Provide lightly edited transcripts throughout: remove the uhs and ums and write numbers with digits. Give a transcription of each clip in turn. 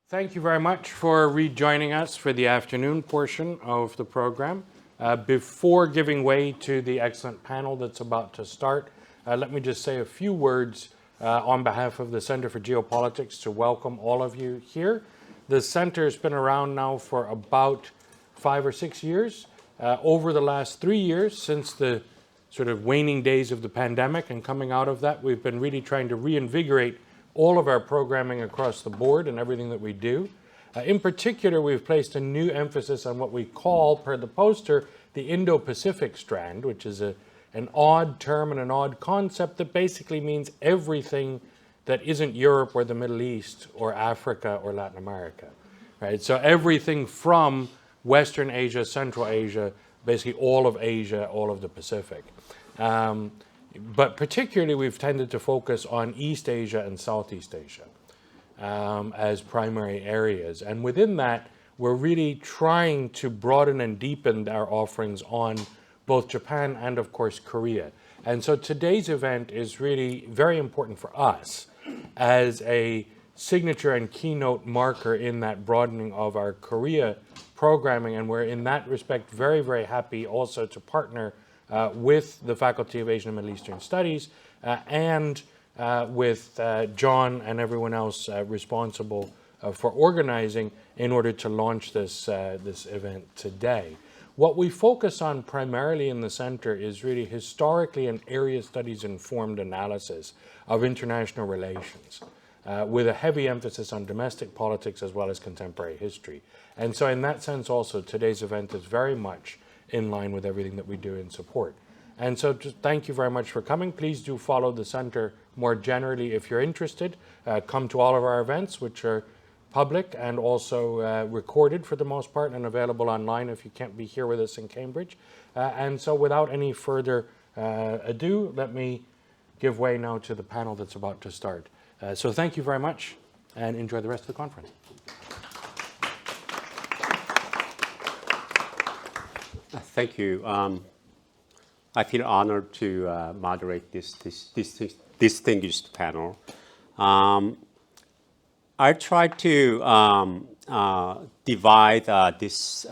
Thank you very much for rejoining us for the afternoon portion of the program. Before giving way to the excellent panel that's about to start, let me just say a few words on behalf of the Center for Geopolitics to welcome all of you here. The Center has been around now for about 5 or 6 years. Over the last 3 years, since the sort of waning days of the pandemic and coming out of that, we've been really trying to reinvigorate all of our programming across the board and everything that we do. In particular, we've placed a new emphasis on what we call, per the poster, the Indo-Pacific strand, which is an odd term and an odd concept that basically means everything that isn't Europe or the Middle East or Africa or Latin America, right? So everything from Western Asia, Central Asia, basically all of Asia, all of the Pacific. But particularly, we've tended to focus on East Asia and Southeast Asia as primary areas. And within that, we're really trying to broaden and deepen our offerings on both Japan and, of course, Korea. And so today's event is really very important for us as a signature and keynote marker in that broadening of our Korea programming. And we're, in that respect, very, very happy also to partner with the Faculty of Asian and Middle Eastern Studies and with John and everyone else responsible for organizing in order to launch this event today. What we focus on primarily in the center is really historically and area studies informed analysis of international relations with a heavy emphasis on domestic politics as well as contemporary history. And so in that sense also, today's event is very much in line with everything that we do in support. And so just thank you very much for coming. Please do follow the center more generally if you're interested. Come to all of our events, which are public and also recorded for the most part and available online if you can't be here with us in Cambridge. And so without any further ado, let me give way now to the panel that's about to start. So thank you very much and enjoy the rest of the conference. Thank you. I feel honored to moderate this distinguished panel. I try to divide this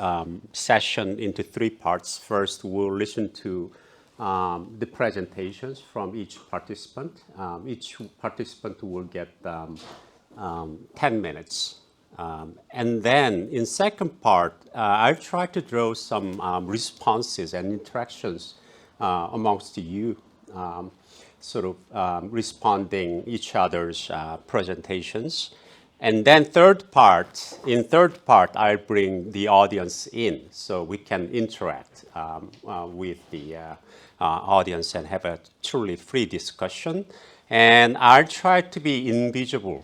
session into 3 parts. First, we'll listen to the presentations from each participant. Each participant will get 10 minutes. And then in second part, I've tried to draw some responses and interactions amongst you, sort of responding each other's presentations. And then in third part, I bring the audience in so we can interact with the audience and have a truly free discussion. And I'll try to be invisible.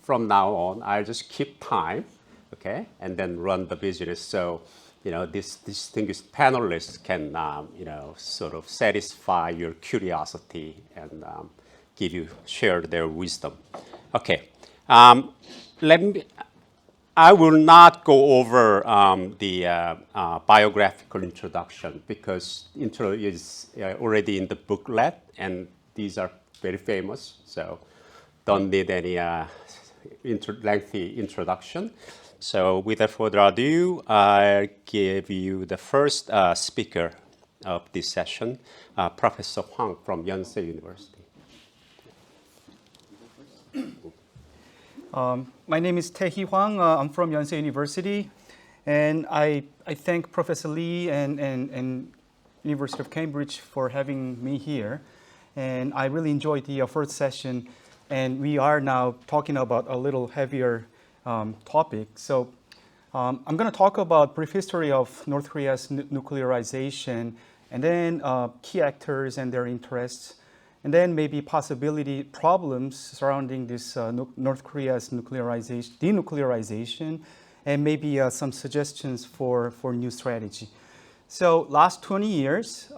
From now on, I'll just keep time, okay, and then run the business. So, this distinguished panelists can, sort of satisfy your curiosity and share their wisdom. Okay, I will not go over the biographical introduction because intro is already in the booklet, and these are very famous, so don't need any lengthy introduction. So without further ado, I'll give you the first speaker of this session, Professor Hwang from Yonsei University. My name is Tae-hee Hwang. I'm from Yonsei University, and I thank Professor Lee and University of Cambridge for having me here. And I really enjoyed the first session. And we are now talking about a little heavier topic. So I'm going to talk about brief history of North Korea's nuclearization, and then key actors and their interests, and then maybe possibility problems surrounding this North Korea's denuclearization, and maybe some suggestions for new strategy. So last 20 years,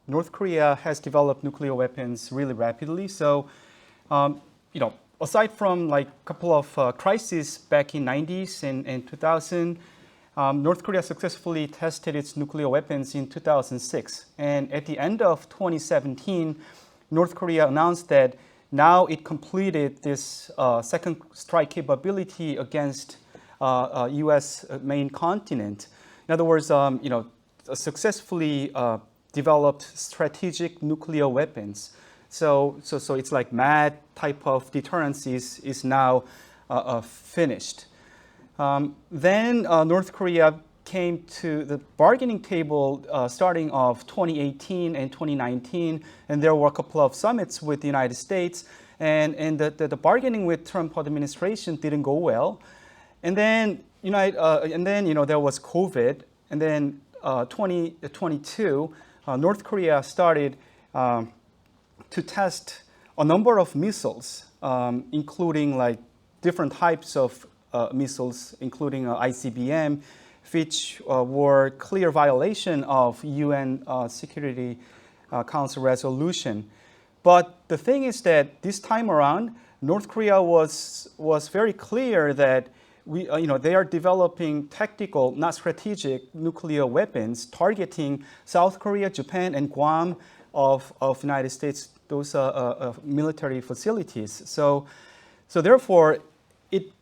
North Korea has developed nuclear weapons really rapidly. So aside from like a couple of crises back in 90s and 2000, North Korea successfully tested its nuclear weapons in 2006. And at the end of 2017, North Korea announced that now it completed this second strike capability against U.S. main continent. In other words, successfully developed strategic nuclear weapons. So it's like MAD type of deterrence is now finished. Then North Korea came to the bargaining table starting of 2018 and 2019, and there were a couple of summits with the United States, and the bargaining with Trump administration didn't go well. And then there was COVID, and then 2022, North Korea started to test a number of missiles, including like different types of missiles, including ICBM, which were clear violation of UN Security Council resolution. But the thing is that this time around, North Korea was very clear that they are developing tactical, not strategic, nuclear weapons targeting South Korea, Japan, and Guam of United States, those military facilities. So therefore, it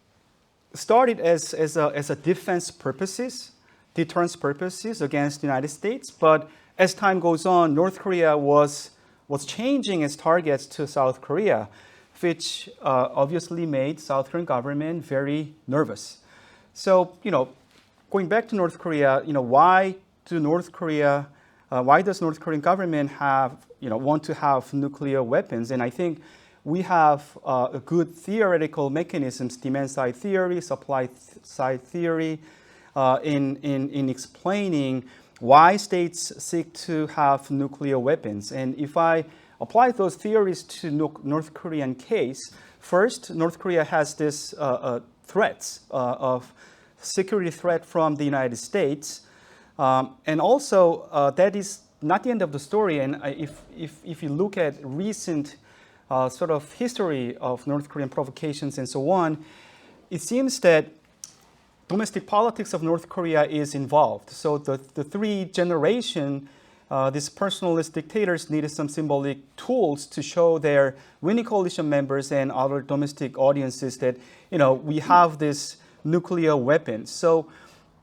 started as a defense purposes, deterrence purposes against the United States. But as time goes on, North Korea was changing its targets to South Korea, which obviously made South Korean government very nervous. So, going back to North Korea, why does North Korean government want to have nuclear weapons? And I think we have a good theoretical mechanisms, demand side theory, supply side theory, in explaining why states seek to have nuclear weapons. And if I apply those theories to North Korean case, first, North Korea has this threats of security threat from the United States. And also, that is not the end of the story. And if you look at recent sort of history of North Korean provocations and so on, it seems that domestic politics of North Korea is involved. So the three generation, these personalist dictators needed some symbolic tools to show their winning coalition members and other domestic audiences that, we have this nuclear weapons. So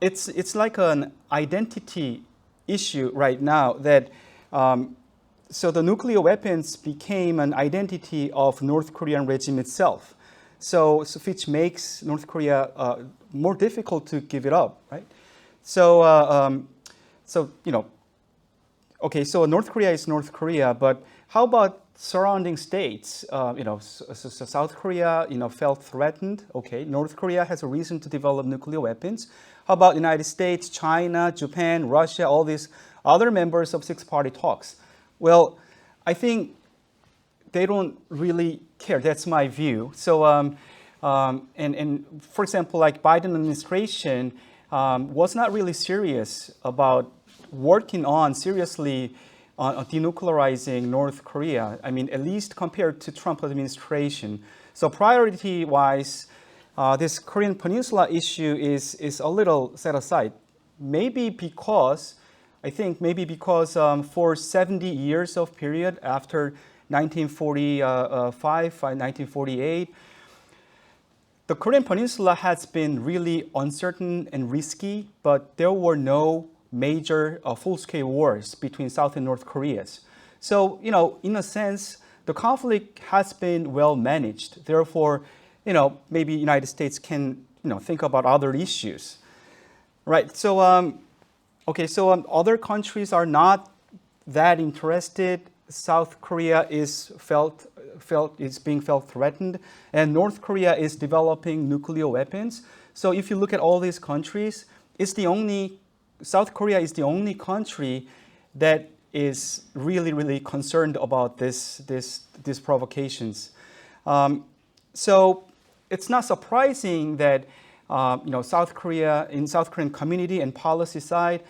it's like an identity issue right now that so the nuclear weapons became an identity of North Korean regime itself. So which makes North Korea more difficult to give it up, right? So North Korea is North Korea, but how about surrounding states? So South Korea, felt threatened. Okay, North Korea has a reason to develop nuclear weapons. How about United States, China, Japan, Russia, all these other members of six-party talks? Well, I think they don't really care. That's my view. So, and for example, like Biden administration was not really serious about working on seriously on denuclearizing North Korea. I mean, at least compared to Trump administration. So priority-wise, this Korean Peninsula issue is a little set aside. Maybe because for 70 years of period after 1945, 1948, the Korean Peninsula has been really uncertain and risky, but there were no major full-scale wars between South and North Koreas. So, in a sense, the conflict has been well managed. Therefore, maybe United States can, think about other issues. Right, so, other countries are not that interested. South Korea is being felt threatened, and North Korea is developing nuclear weapons. So if you look at all these countries, South Korea is the only country that is really, really concerned about these provocations. So it's not surprising that South Korean community and policy side,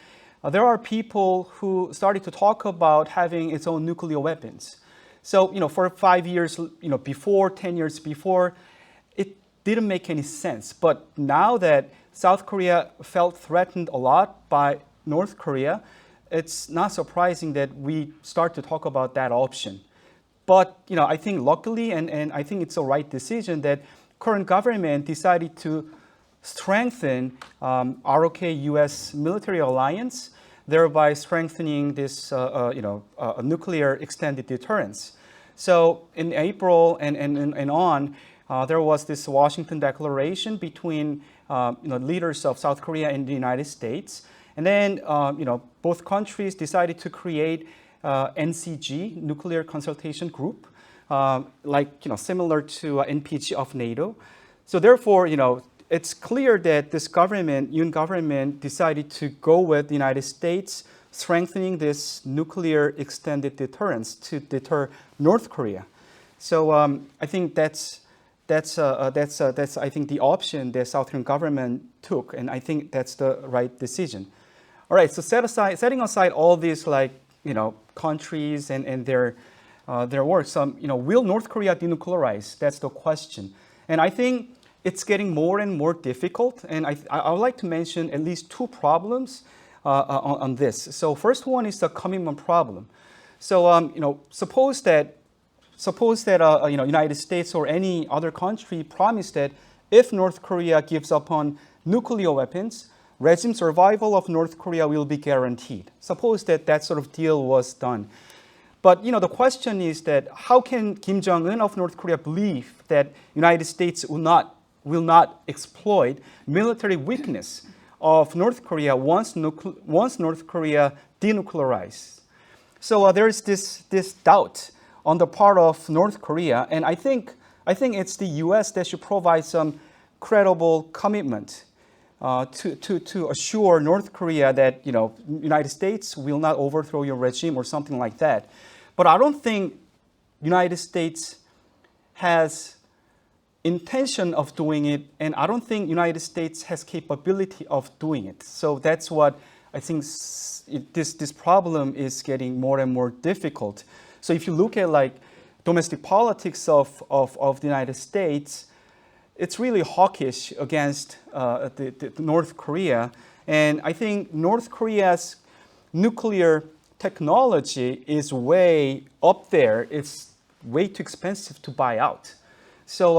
there are people who started to talk about having its own nuclear weapons. So, for 5 years, before, 10 years before, it didn't make any sense. But now that South Korea felt threatened a lot by North Korea, it's not surprising that we start to talk about that option. But I think luckily, and I think it's a right decision that current government decided to strengthen ROK-U.S. military alliance, thereby strengthening this nuclear extended deterrence. So in April and on, there was this Washington Declaration between leaders of South Korea and the United States, and then both countries decided to create NCG, Nuclear Consultation Group, similar to NPG of NATO. So therefore, it's clear that this government, Yoon government, decided to go with the United States, strengthening this nuclear extended deterrence to deter North Korea. So I think that's I think the option the South Korean government took, and I think that's the right decision. All right, so setting aside all these countries and their works, will North Korea denuclearize? That's the question, and I think it's getting more and more difficult. And I would like to mention at least two problems on this. So first one is the commitment problem. So suppose that United States or any other country promised that if North Korea gives up on nuclear weapons, regime survival of North Korea will be guaranteed. Suppose that sort of deal was done. But the question is that how can Kim Jong-un of North Korea believe that United States will not exploit military weakness of North Korea once North Korea denuclearizes? So there is this doubt on the part of North Korea, and I think it's the U.S. that should provide some credible commitment to assure North Korea that United States will not overthrow your regime or something like that. But I don't think United States has intention of doing it, and I don't think United States has capability of doing it. So that's what I think this problem is getting more and more difficult. So if you look at domestic politics of the United States, it's really hawkish against the North Korea. And I think North Korea's nuclear technology is way up there. It's way too expensive to buy out. So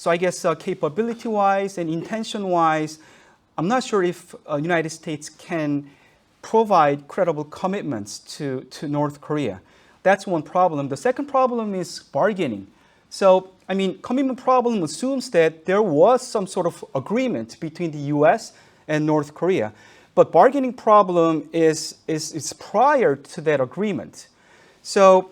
I guess capability-wise and intention-wise, I'm not sure if United States can provide credible commitments to North Korea. That's one problem. The second problem is bargaining. So, commitment problem assumes that there was some sort of agreement between the U.S. and North Korea. But bargaining problem is prior to that agreement. So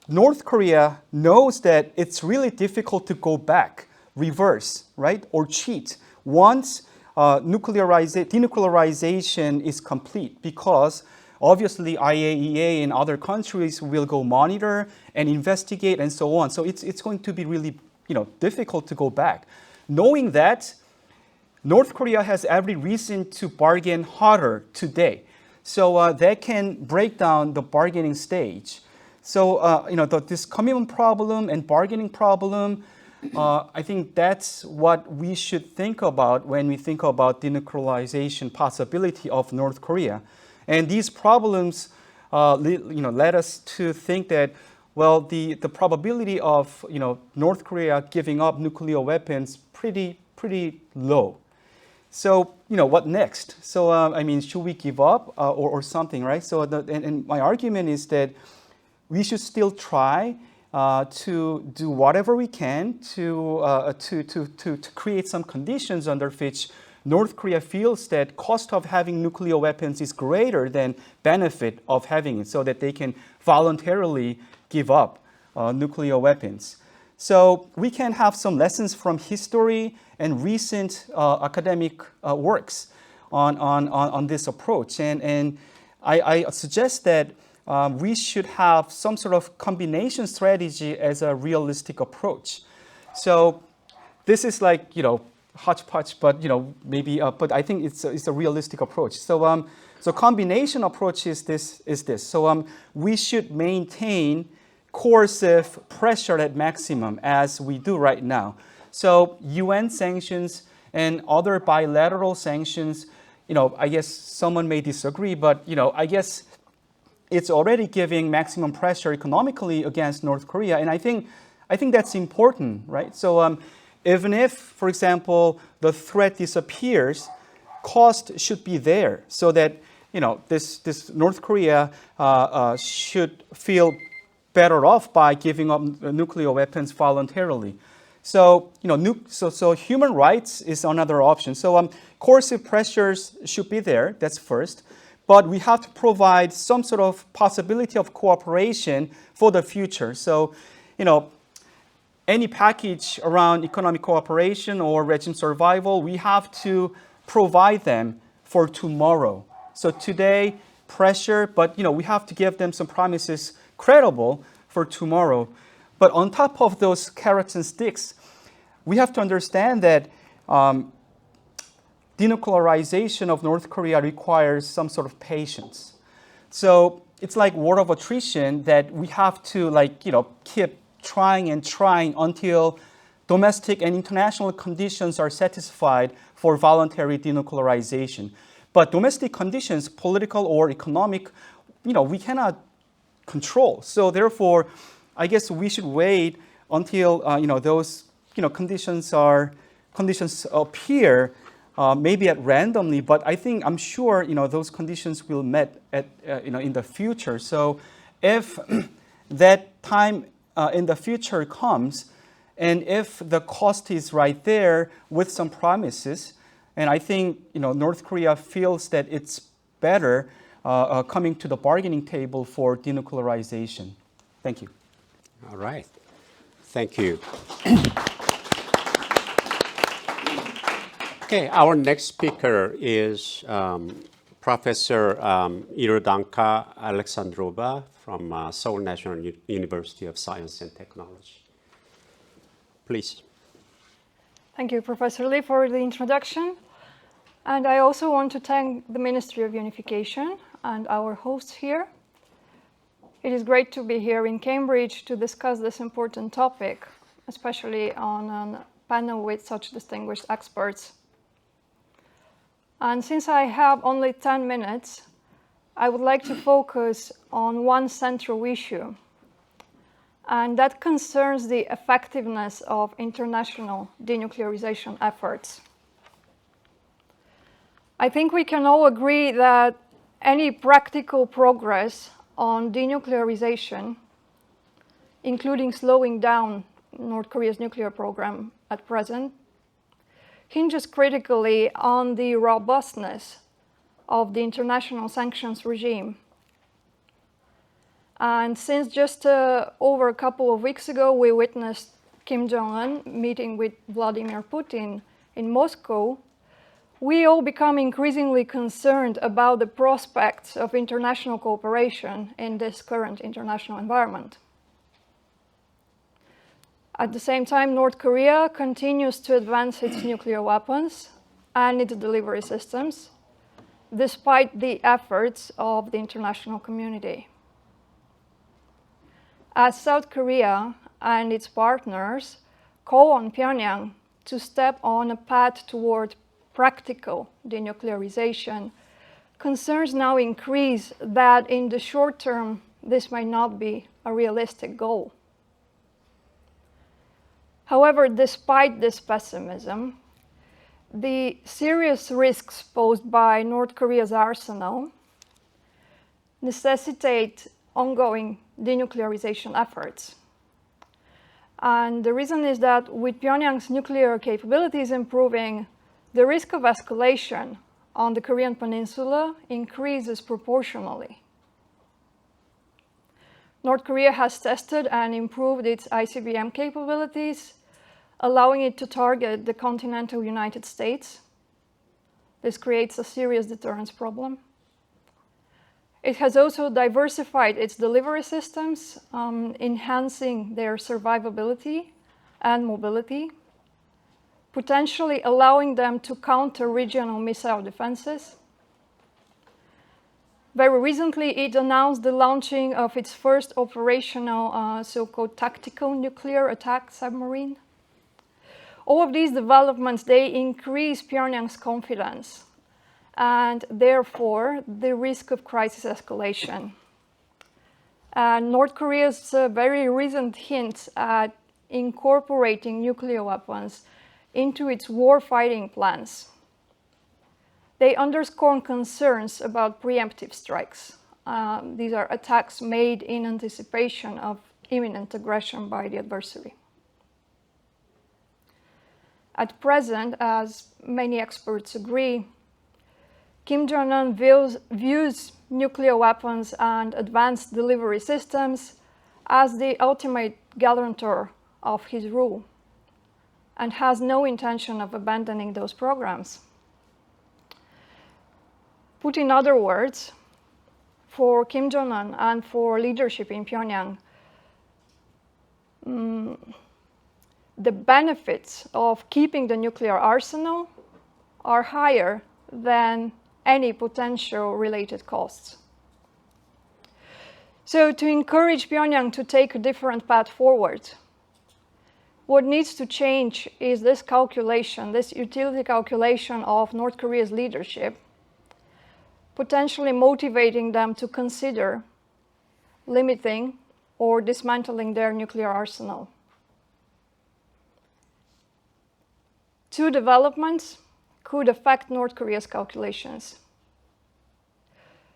North Korea knows that it's really difficult to go back, reverse, right, or cheat once denuclearization is complete, because obviously IAEA and other countries will go monitor and investigate and so on. So it's going to be really difficult to go back. Knowing that, North Korea has every reason to bargain harder today. So they can break down the bargaining stage. So this commitment problem and bargaining problem, I think that's what we should think about when we think about denuclearization possibility of North Korea. And these problems led us to think that, well, the probability of North Korea giving up nuclear weapons pretty low. So what next? So should we give up or something, right? So and my argument is that we should still try to do whatever we can to create some conditions under which North Korea feels that cost of having nuclear weapons is greater than benefit of having it, so that they can voluntarily give up nuclear weapons. So we can have some lessons from history and recent academic works on this approach. And I suggest that we should have some sort of combination strategy as a realistic approach. So this is hodgepodge, but maybe, but I think it's a realistic approach. So so combination approach is this. So we should maintain coercive pressure at maximum as we do right now. So UN sanctions and other bilateral sanctions, I guess someone may disagree, but I guess it's already giving maximum pressure economically against North Korea, and I think that's important, right? So even if, for example, the threat disappears, cost should be there so that this North Korea should feel better off by giving up nuclear weapons voluntarily. So so human rights is another option. So coercive pressures should be there. That's first. But we have to provide some sort of possibility of cooperation for the future. So, any package around economic cooperation or regime survival, we have to provide them for tomorrow. So today, pressure, but we have to give them some promises credible for tomorrow. But on top of those carrots and sticks, we have to understand that denuclearization of North Korea requires some sort of patience. So it's like war of attrition that we have to keep trying and trying until domestic and international conditions are satisfied for voluntary denuclearization. But domestic conditions, political or economic, we cannot control. So therefore, I guess we should wait until those conditions appear. Maybe at randomly, but I'm sure those conditions will met at in the future. So if that time in the future comes, and if the cost is right there with some promises, and I think North Korea feels that it's better coming to the bargaining table for denuclearization. Thank you. All right. Thank you. Okay, our next speaker is Professor Irodanka Alexandrova from Seoul National University of Science and Technology. Please. Thank you, Professor Lee, for the introduction. And I also want to thank the Ministry of Unification and our hosts here. It is great to be here in Cambridge to discuss this important topic, especially on a panel with such distinguished experts. And since I have only 10 minutes, I would like to focus on one central issue, and that concerns the effectiveness of international denuclearization efforts. I think we can all agree that any practical progress on denuclearization, including slowing down North Korea's nuclear program at present, hinges critically on the robustness of the international sanctions regime. And since just over a couple of weeks ago, we witnessed Kim Jong-un meeting with Vladimir Putin in Moscow, we all become increasingly concerned about the prospects of international cooperation in this current international environment. At the same time, North Korea continues to advance its nuclear weapons and its delivery systems, despite the efforts of the international community. As South Korea and its partners call on Pyongyang to step on a path toward practical denuclearization, concerns now increase that in the short term, this might not be a realistic goal. However, despite this pessimism, the serious risks posed by North Korea's arsenal necessitate ongoing denuclearization efforts. And the reason is that with Pyongyang's nuclear capabilities improving, the risk of escalation on the Korean Peninsula increases proportionally. North Korea has tested and improved its ICBM capabilities, allowing it to target the continental United States. This creates a serious deterrence problem. It has also diversified its delivery systems, enhancing their survivability and mobility, potentially allowing them to counter regional missile defenses. Very recently, it announced the launching of its first operational so-called tactical nuclear attack submarine. All of these developments, they increase Pyongyang's confidence and therefore the risk of crisis escalation. And North Korea's very recent hints at incorporating nuclear weapons into its war-fighting plans. They underscore concerns about preemptive strikes. These are attacks made in anticipation of imminent aggression by the adversary. At present, as many experts agree, Kim Jong-un views nuclear weapons and advanced delivery systems as the ultimate guarantor of his rule, and has no intention of abandoning those programs. Put in other words, for Kim Jong-un and for leadership in Pyongyang, the benefits of keeping the nuclear arsenal are higher than any potential related costs. So to encourage Pyongyang to take a different path forward, what needs to change is this calculation, this utility calculation of North Korea's leadership, potentially motivating them to consider limiting or dismantling their nuclear arsenal. Two developments could affect North Korea's calculations.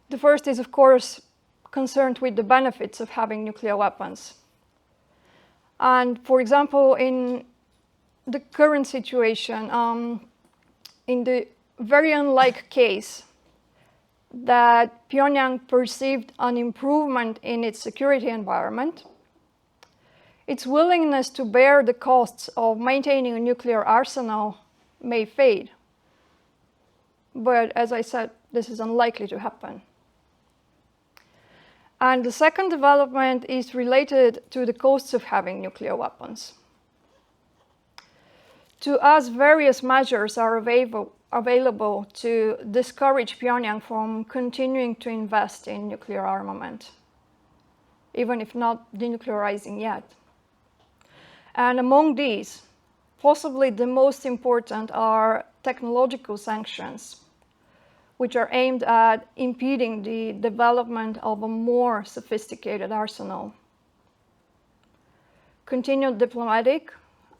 The first is, of course, concerned with the benefits of having nuclear weapons. And for example, in the current situation, in the very unlikely case that Pyongyang perceived an improvement in its security environment, its willingness to bear the costs of maintaining a nuclear arsenal may fade. But as I said, this is unlikely to happen. And the second development is related to the costs of having nuclear weapons. To us, various measures are available to discourage Pyongyang from continuing to invest in nuclear armament, even if not denuclearizing yet. And among these, possibly the most important are technological sanctions, which are aimed at impeding the development of a more sophisticated arsenal. Continued diplomatic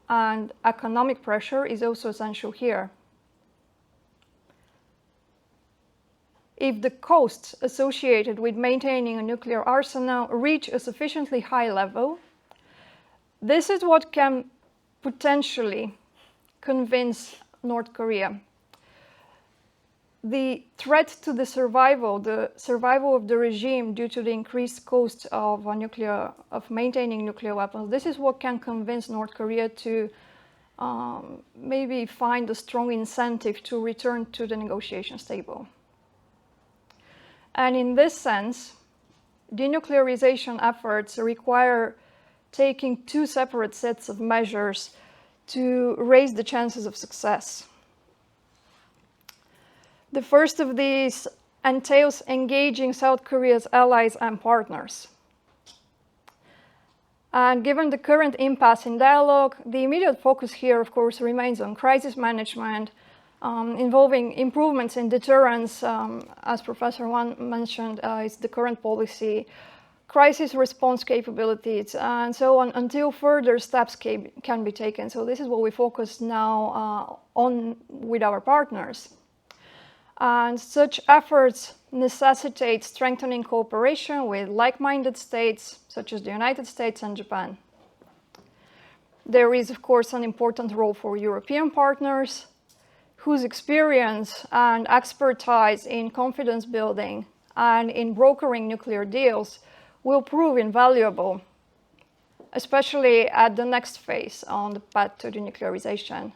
and economic pressure is also essential here. If the costs associated with maintaining a nuclear arsenal reach a sufficiently high level, this is what can potentially convince North Korea. The threat to the survival of the regime due to the increased cost of maintaining nuclear weapons, this is what can convince North Korea to maybe find a strong incentive to return to the negotiations table. And in this sense, denuclearization efforts require taking two separate sets of measures to raise the chances of success. The first of these entails engaging South Korea's allies and partners. And given the current impasse in dialogue, the immediate focus here, of course, remains on crisis management, involving improvements in deterrence, as Professor Wan mentioned, is the current policy, crisis response capabilities, and so on, until further steps can be taken. So this is what we focus now on with our partners. And such efforts necessitate strengthening cooperation with like-minded states, such as the United States and Japan. There is, of course, an important role for European partners, whose experience and expertise in confidence building and in brokering nuclear deals will prove invaluable, especially at the next phase on the path to denuclearization.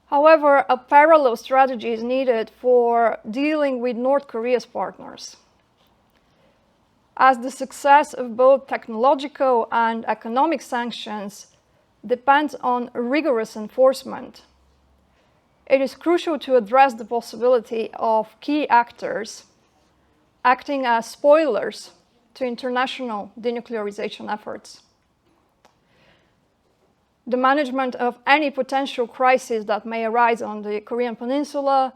However, a parallel strategy is needed for dealing with North Korea's partners, as the success of both technological and economic sanctions depends on rigorous enforcement. It is crucial to address the possibility of key actors acting as spoilers to international denuclearization efforts. The management of any potential crisis that may arise on the Korean Peninsula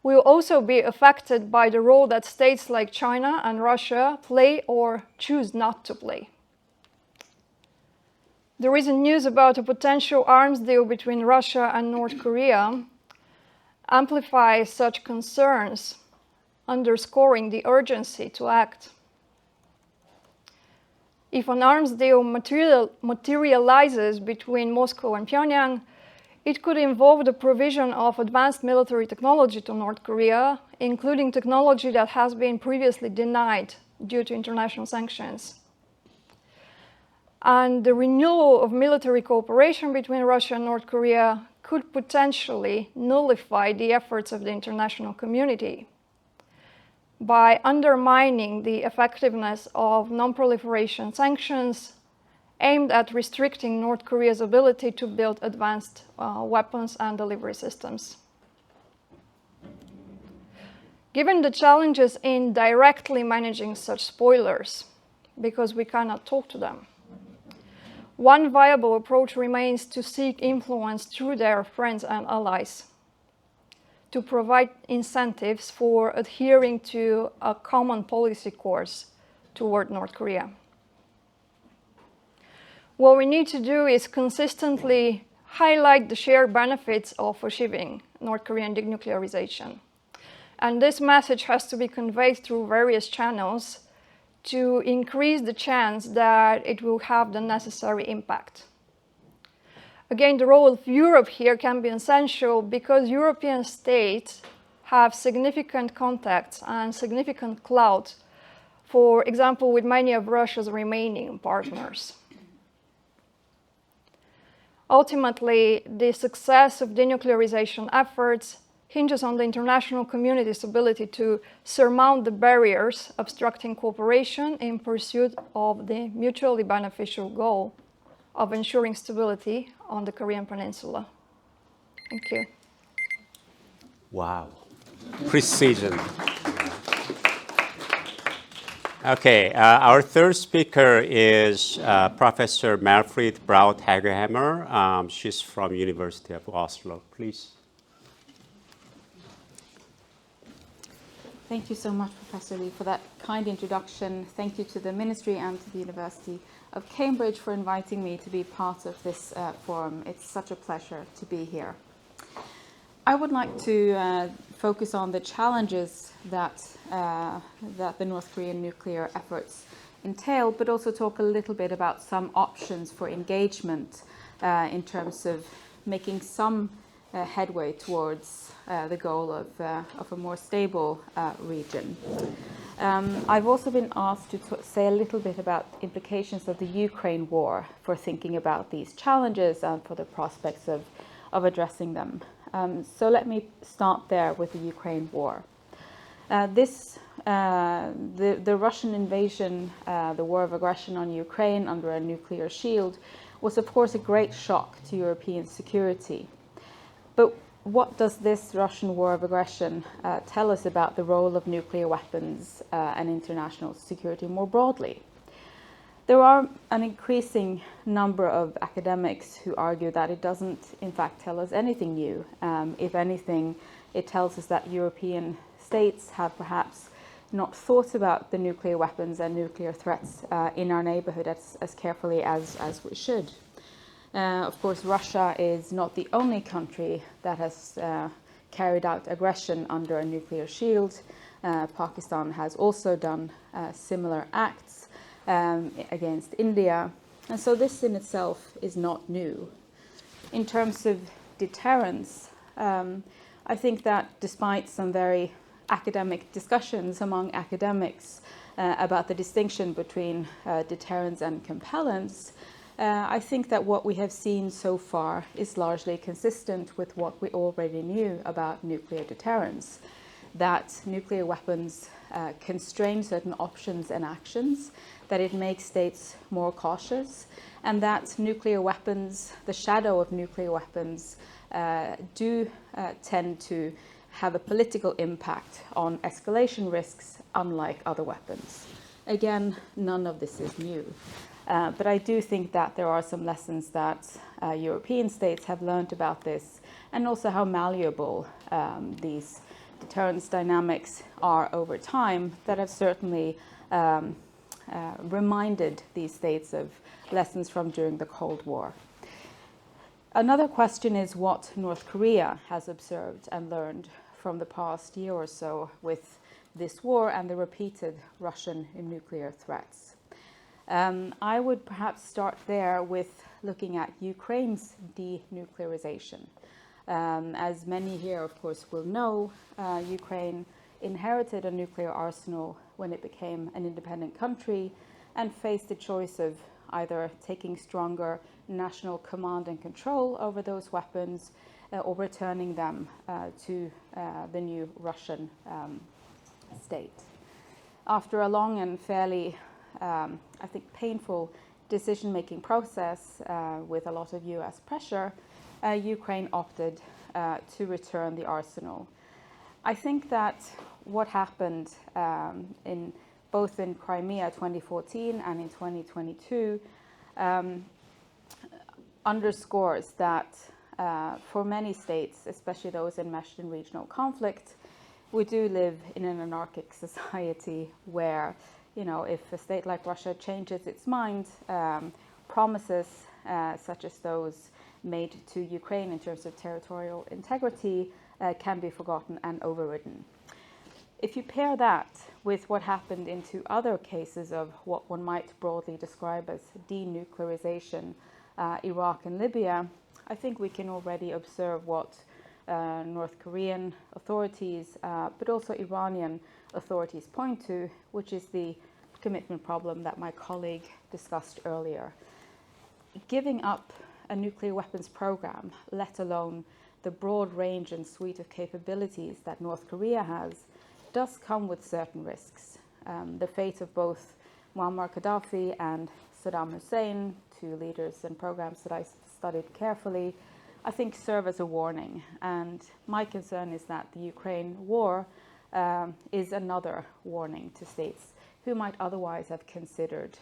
will also be affected by the role that states like China and Russia play or choose not to play. The recent news about a potential arms deal between Russia and North Korea amplifies such concerns, underscoring the urgency to act. If an arms deal materializes between Moscow and Pyongyang, it could involve the provision of advanced military technology to North Korea, including technology that has been previously denied due to international sanctions. And the renewal of military cooperation between Russia and North Korea could potentially nullify the efforts of the international community by undermining the effectiveness of non-proliferation sanctions aimed at restricting North Korea's ability to build advanced weapons and delivery systems. Given the challenges in directly managing such spoilers, because we cannot talk to them, one viable approach remains to seek influence through their friends and allies, to provide incentives for adhering to a common policy course toward North Korea. What we need to do is consistently highlight the shared benefits of achieving North Korean denuclearization. And this message has to be conveyed through various channels to increase the chance that it will have the necessary impact. Again, the role of Europe here can be essential because European states have significant contacts and significant clout, for example, with many of Russia's remaining partners. Ultimately, the success of denuclearization efforts hinges on the international community's ability to surmount the barriers obstructing cooperation in pursuit of the mutually beneficial goal of ensuring stability on the Korean Peninsula. Thank you. Wow, precision. Okay, our third speaker is Professor Malfrid Braut-Hagerhammer. She's from University of Oslo. Please. Thank you so much, Professor Lee, for that kind introduction. Thank you to the Ministry and to the University of Cambridge for inviting me to be part of this forum. It's such a pleasure to be here. I would like to focus on the challenges that the North Korean nuclear efforts entail, but also talk a little bit about some options for engagement in terms of making some headway towards the goal of a more stable region. I've also been asked to say a little bit about implications of the Ukraine war for thinking about these challenges and for the prospects of addressing them. So let me start there with the Ukraine war. The Russian invasion, the war of aggression on Ukraine under a nuclear shield, was of course a great shock to European security. But what does this Russian war of aggression tell us about the role of nuclear weapons and international security more broadly? There are an increasing number of academics who argue that it doesn't, in fact, tell us anything new. If anything, it tells us that European states have perhaps not thought about the nuclear weapons and nuclear threats in our neighborhood as carefully as we should. Of course, Russia is not the only country that has carried out aggression under a nuclear shield. Pakistan has also done similar acts against India. And so this in itself is not new. In terms of deterrence, I think that despite some very academic discussions among academics about the distinction between deterrence and compellence, I think that what we have seen so far is largely consistent with what we already knew about nuclear deterrence, that nuclear weapons constrain certain options and actions, that it makes states more cautious, and that nuclear weapons, the shadow of nuclear weapons, do tend to have a political impact on escalation risks, unlike other weapons. Again, none of this is new. But I do think that there are some lessons that European states have learned about this, and also how malleable these deterrence dynamics are over time that have certainly reminded these states of lessons from during the Cold War. Another question is what North Korea has observed and learned from the past year or so with this war and the repeated Russian nuclear threats. I would perhaps start there with looking at Ukraine's denuclearization. As many here, of course, will know, Ukraine inherited a nuclear arsenal when it became an independent country and faced the choice of either taking stronger national command and control over those weapons or returning them to the new Russian state. After a long and fairly, I think, painful decision-making process with a lot of US pressure, Ukraine opted to return the arsenal. I think that what happened both in Crimea 2014 and in 2022 underscores that for many states, especially those enmeshed in regional conflict, we do live in an anarchic society where, you know, if a state like Russia changes its mind, promises such as those made to Ukraine in terms of territorial integrity can be forgotten and overridden. If you pair that with what happened in two other cases of what one might broadly describe as denuclearization, Iraq and Libya, I think we can already observe what North Korean authorities, but also Iranian authorities point to, which is the commitment problem that my colleague discussed earlier. Giving up a nuclear weapons program, let alone the broad range and suite of capabilities that North Korea has, does come with certain risks. The fate of both Muammar Gaddafi and Saddam Hussein, two leaders and programs that I studied carefully, I think serve as a warning. And my concern is that the Ukraine war is another warning to states who might otherwise have considered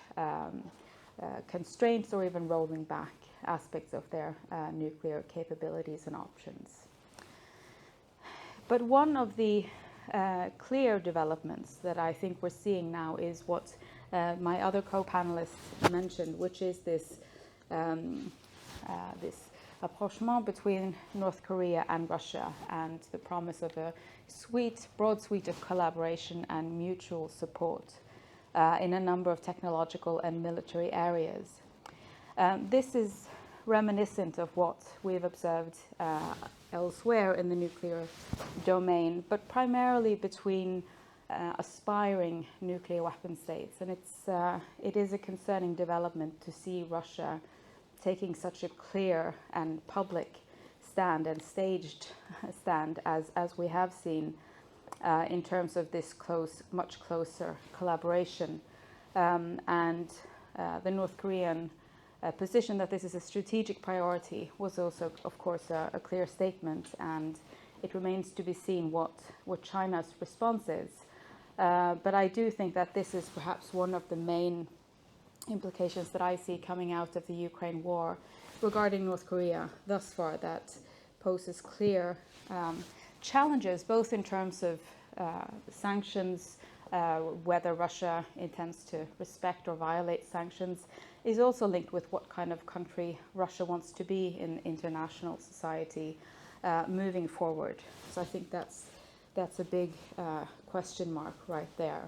constraints or even rolling back aspects of their nuclear capabilities and options. But one of the clear developments that I think we're seeing now is what my other co-panelists mentioned, which is this rapprochement between North Korea and Russia and the promise of a broad suite of collaboration and mutual support in a number of technological and military areas. This is reminiscent of what we've observed elsewhere in the nuclear domain, but primarily between aspiring nuclear weapon states. And it is a concerning development to see Russia taking such a clear and public stand and staged stand as we have seen in terms of this much closer collaboration. And the North Korean position that this is a strategic priority was also, of course, a clear statement, and it remains to be seen what China's response is. But I do think that this is perhaps one of the main implications that I see coming out of the Ukraine war regarding North Korea thus far, that poses clear challenges, both in terms of sanctions, whether Russia intends to respect or violate sanctions, is also linked with what kind of country Russia wants to be in international society moving forward. So I think that's a big question mark right there.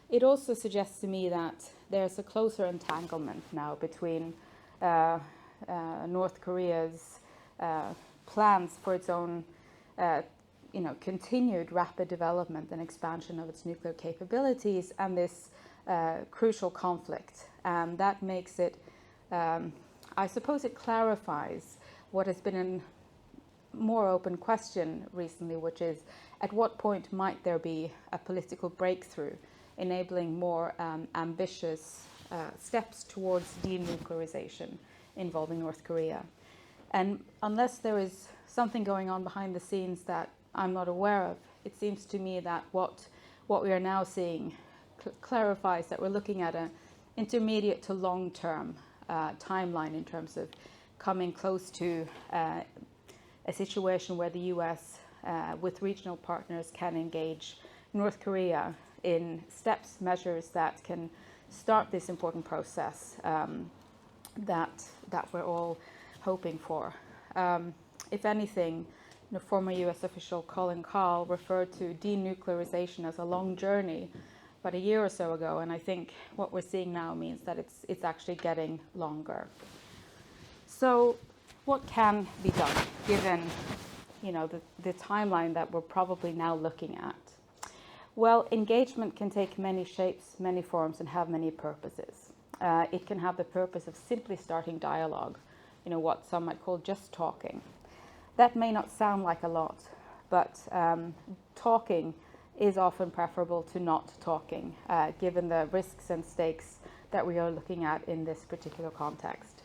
It also suggests to me that there's a closer entanglement now between North Korea's plans for its own continued rapid development and expansion of its nuclear capabilities and this crucial conflict. And that makes it, I suppose it clarifies what has been a more open question recently, which is at what point might there be a political breakthrough enabling more ambitious steps towards denuclearization involving North Korea. And unless there is something going on behind the scenes that I'm not aware of, it seems to me that what we are now seeing clarifies that we're looking at an intermediate to long-term timeline in terms of coming close to a situation where the US with regional partners can engage North Korea in steps, measures that can start this important process that we're all hoping for. If anything, the former US official Colin Kahl referred to denuclearization as a long journey about a year or so ago, and I think what we're seeing now means that it's actually getting longer. So what can be done given the timeline that we're probably now looking at? Well, engagement can take many shapes, many forms, and have many purposes. It can have the purpose of simply starting dialogue, what some might call just talking. That may not sound like a lot, but talking is often preferable to not talking, given the risks and stakes that we are looking at in this particular context.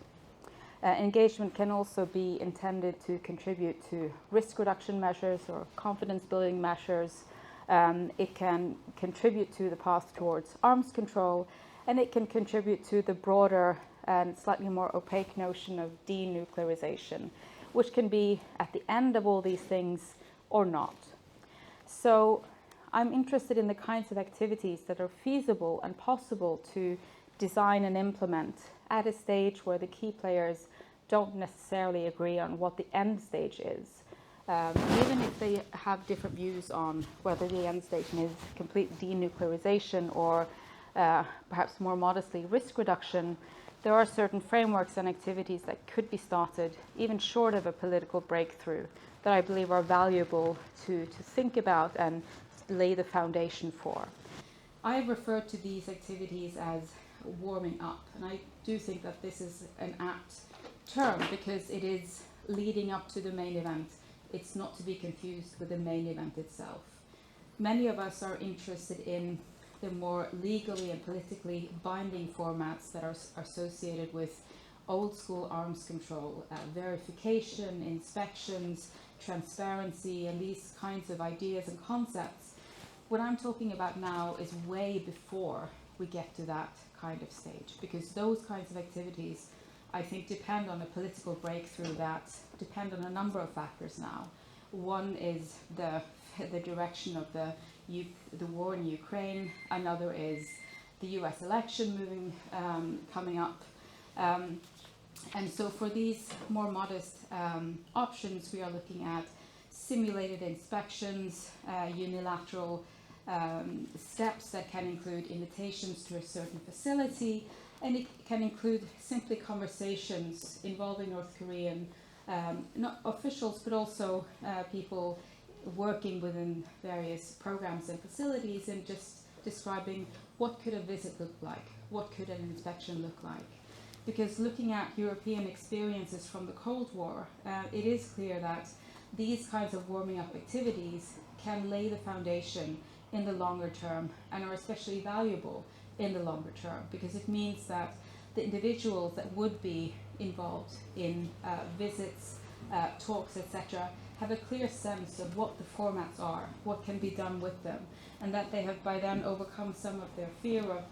Engagement can also be intended to contribute to risk reduction measures or confidence building measures. It can contribute to the path towards arms control, and it can contribute to the broader and slightly more opaque notion of denuclearization, which can be at the end of all these things or not. So I'm interested in the kinds of activities that are feasible and possible to design and implement at a stage where the key players don't necessarily agree on what the end stage is. Even if they have different views on whether the end stage is complete denuclearization or perhaps more modestly risk reduction, there are certain frameworks and activities that could be started, even short of a political breakthrough, that I believe are valuable to think about and lay the foundation for. I refer to these activities as warming up, and I do think that this is an apt term because it is leading up to the main event. It's not to be confused with the main event itself. Many of us are interested in the more legally and politically binding formats that are associated with old school arms control, verification, inspections, transparency, and these kinds of ideas and concepts. What I'm talking about now is way before we get to that kind of stage, because those kinds of activities, I think, depend on a political breakthrough that depend on a number of factors now. One is the direction of the war in Ukraine. Another is the US election coming up. And so for these more modest options, we are looking at simulated inspections, unilateral steps that can include invitations to a certain facility, and it can include simply conversations involving North Korean, not officials, but also people working within various programs and facilities, and just describing what could a visit look like, what could an inspection look like. Because looking at European experiences from the Cold War, it is clear that these kinds of warming up activities can lay the foundation in the longer term and are especially valuable in the longer term, because it means that the individuals that would be involved in visits, talks, etc., have a clear sense of what the formats are, what can be done with them, and that they have by then overcome some of their fear of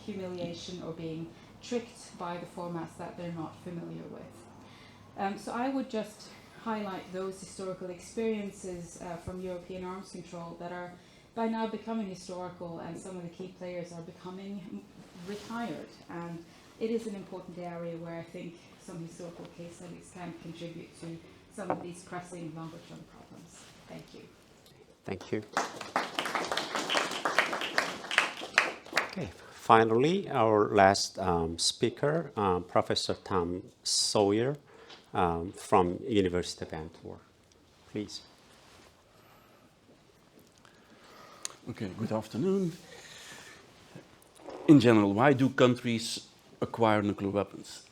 humiliation or being tricked by the formats that they're not familiar with. So I would just highlight those historical experiences from European arms control that are by now becoming historical, and some of the key players are becoming retired. And it is an important area where I think some historical case studies can contribute to some of these pressing longer-term problems. Thank you. Thank you. Okay. Finally, our last speaker, Professor Tom Sawyer from University of Antwerp. Please. Okay, good afternoon. In general, why do countries acquire nuclear weapons?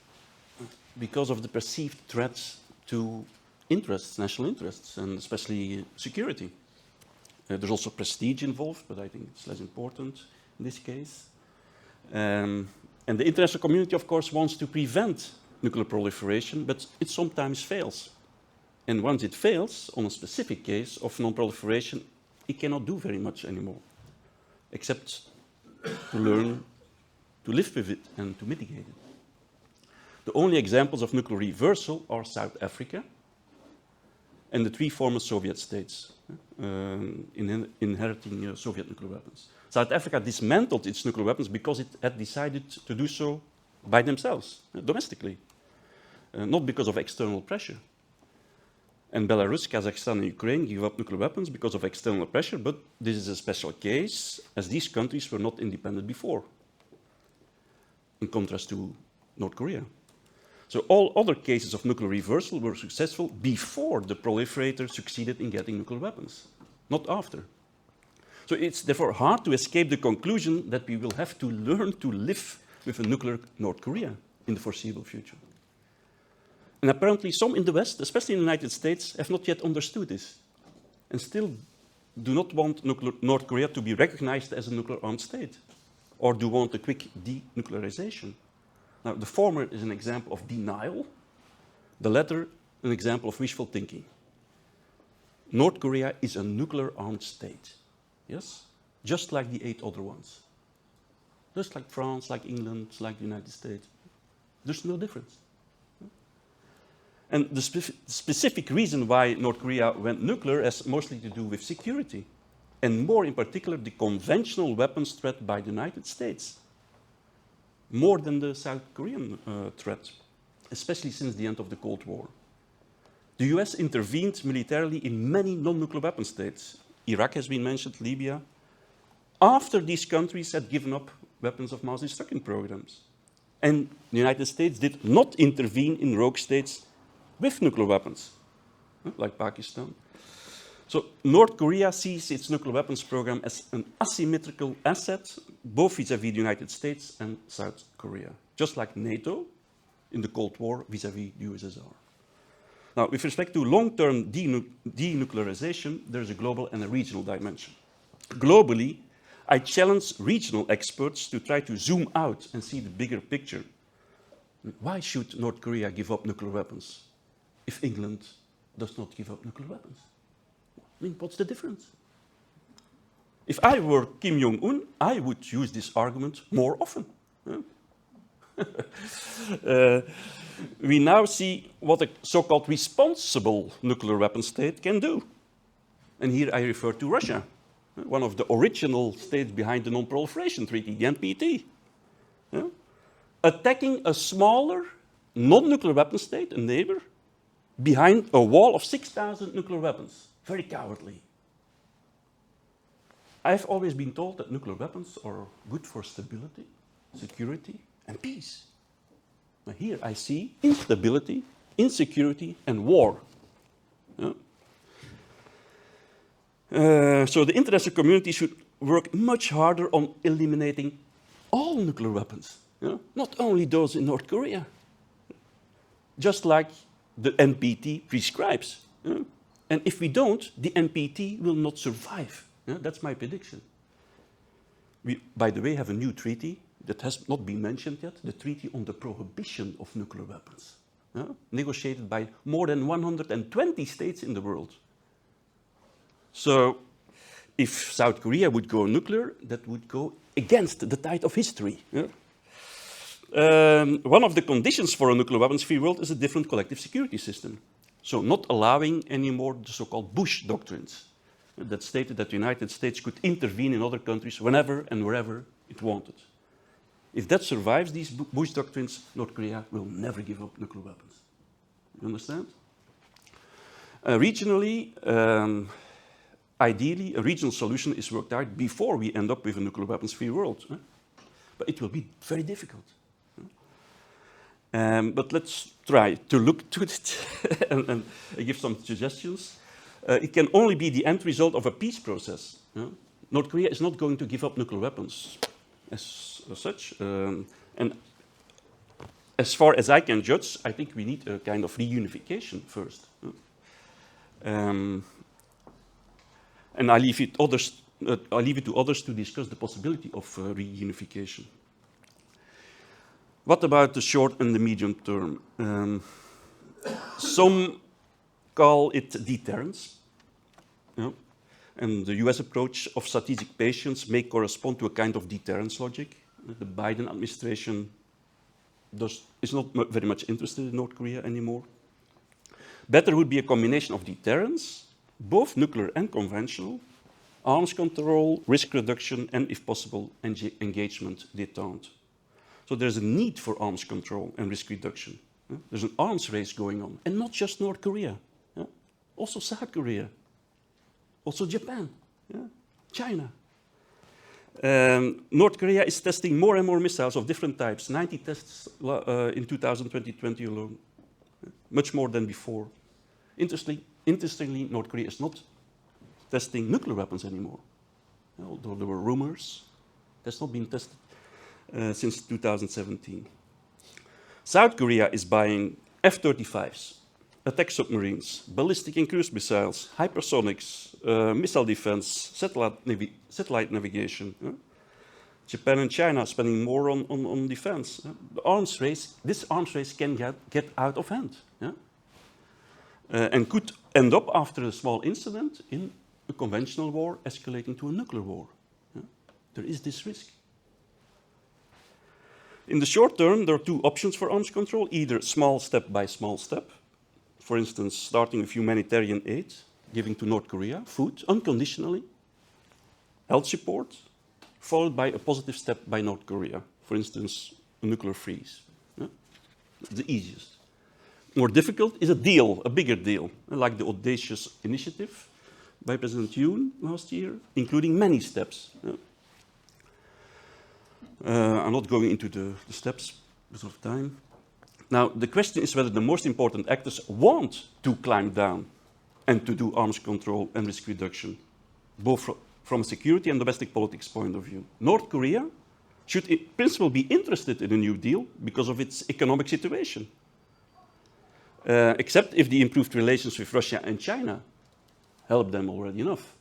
Because of the perceived threats to interests, national interests, and especially security. There's also prestige involved, but I think it's less important in this case. And the international community, of course, wants to prevent nuclear proliferation, but it sometimes fails. And once it fails, on a specific case of non-proliferation, it cannot do very much anymore, except to learn to live with it and to mitigate it. The only examples of nuclear reversal are South Africa and the 3 former Soviet states inheriting Soviet nuclear weapons. South Africa dismantled its nuclear weapons because it had decided to do so by themselves, domestically, not because of external pressure. And Belarus, Kazakhstan, and Ukraine give up nuclear weapons because of external pressure, but this is a special case, as these countries were not independent before, in contrast to North Korea. So all other cases of nuclear reversal were successful before the proliferator succeeded in getting nuclear weapons, not after. So it's therefore hard to escape the conclusion that we will have to learn to live with a nuclear North Korea in the foreseeable future. And apparently some in the West, especially in the United States, have not yet understood this and still do not want North Korea to be recognized as a nuclear-armed state, or do want a quick denuclearization. Now, the former is an example of denial, the latter an example of wishful thinking. North Korea is a nuclear-armed state, yes? Just like the 8 other ones. Just like France, like England, like the United States. There's no difference. And the specific reason why North Korea went nuclear has mostly to do with security, and more in particular the conventional weapons threat by the United States, more than the South Korean threat, especially since the end of the Cold War. The US intervened militarily in many non-nuclear weapon states. Iraq has been mentioned, Libya, after these countries had given up weapons of mass destruction programs. And the United States did not intervene in rogue states with nuclear weapons, like Pakistan. So North Korea sees its nuclear weapons program as an asymmetrical asset, both vis-à-vis the United States and South Korea, just like NATO in the Cold War vis-à-vis the USSR. Now, with respect to long-term denuclearization, there's a global and a regional dimension. Globally, I challenge regional experts to try to zoom out and see the bigger picture. Why should North Korea give up nuclear weapons if England does not give up nuclear weapons? I mean, what's the difference? If I were Kim Jong-un, I would use this argument more often. We now see what a so-called responsible nuclear weapon state can do. And here I refer to Russia, one of the original states behind the Non-Proliferation Treaty, the NPT. Attacking a smaller non-nuclear weapon state, a neighbor, behind a wall of 6,000 nuclear weapons. Very cowardly. I've always been told that nuclear weapons are good for stability, security, and peace. Now here I see instability, insecurity, and war. So the international community should work much harder on eliminating all nuclear weapons, not only those in North Korea, just like the NPT prescribes. And if we don't, the NPT will not survive. That's my prediction. We, by the way, have a new treaty that has not been mentioned yet, the Treaty on the Prohibition of Nuclear Weapons, negotiated by more than 120 states in the world. So if South Korea would go nuclear, that would go against the tide of history. One of the conditions for a nuclear weapons-free world is a different collective security system. So not allowing anymore the so-called Bush doctrines that stated that the United States could intervene in other countries whenever and wherever it wanted. If that survives these Bush doctrines, North Korea will never give up nuclear weapons. You understand? Regionally, ideally, a regional solution is worked out before we end up with a nuclear weapons-free world. But it will be very difficult. But let's try to look to it and give some suggestions. It can only be the end result of a peace process. North Korea is not going to give up nuclear weapons as such. And as far as I can judge, I think we need a kind of reunification first. And I leave it to others to discuss the possibility of reunification. What about the short and the medium term? Some call it deterrence. And the US approach of strategic patience may correspond to a kind of deterrence logic. The Biden administration is not very much interested in North Korea anymore. Better would be a combination of deterrence, both nuclear and conventional, arms control, risk reduction, and, if possible, engagement détente. So there's a need for arms control and risk reduction. There's an arms race going on, and not just North Korea, also South Korea, also Japan, China. North Korea is testing more and more missiles of different types, 90 tests in 2020 alone, much more than before. Interestingly, North Korea is not testing nuclear weapons anymore. Although there were rumors, that's not been tested since 2017. South Korea is buying F-35s, attack submarines, ballistic and cruise missiles, hypersonics, missile defense, satellite navigation. Japan and China are spending more on defense. The arms race, this arms race can get out of hand. And could end up, after a small incident, in a conventional war escalating to a nuclear war. There is this risk. In the short term, there are two options for arms control, either small step by small step, for instance, starting with humanitarian aid, giving to North Korea food unconditionally, health support, followed by a positive step by North Korea, for instance, a nuclear freeze. The easiest. More difficult is a deal, a bigger deal, like the audacious initiative by President Yoon last year, including many steps. I'm not going into the steps because of time. Now, the question is whether the most important actors want to climb down and to do arms control and risk reduction, both from a security and domestic politics point of view. North Korea should in principle be interested in a new deal because of its economic situation, except if the improved relations with Russia and China help them already enough.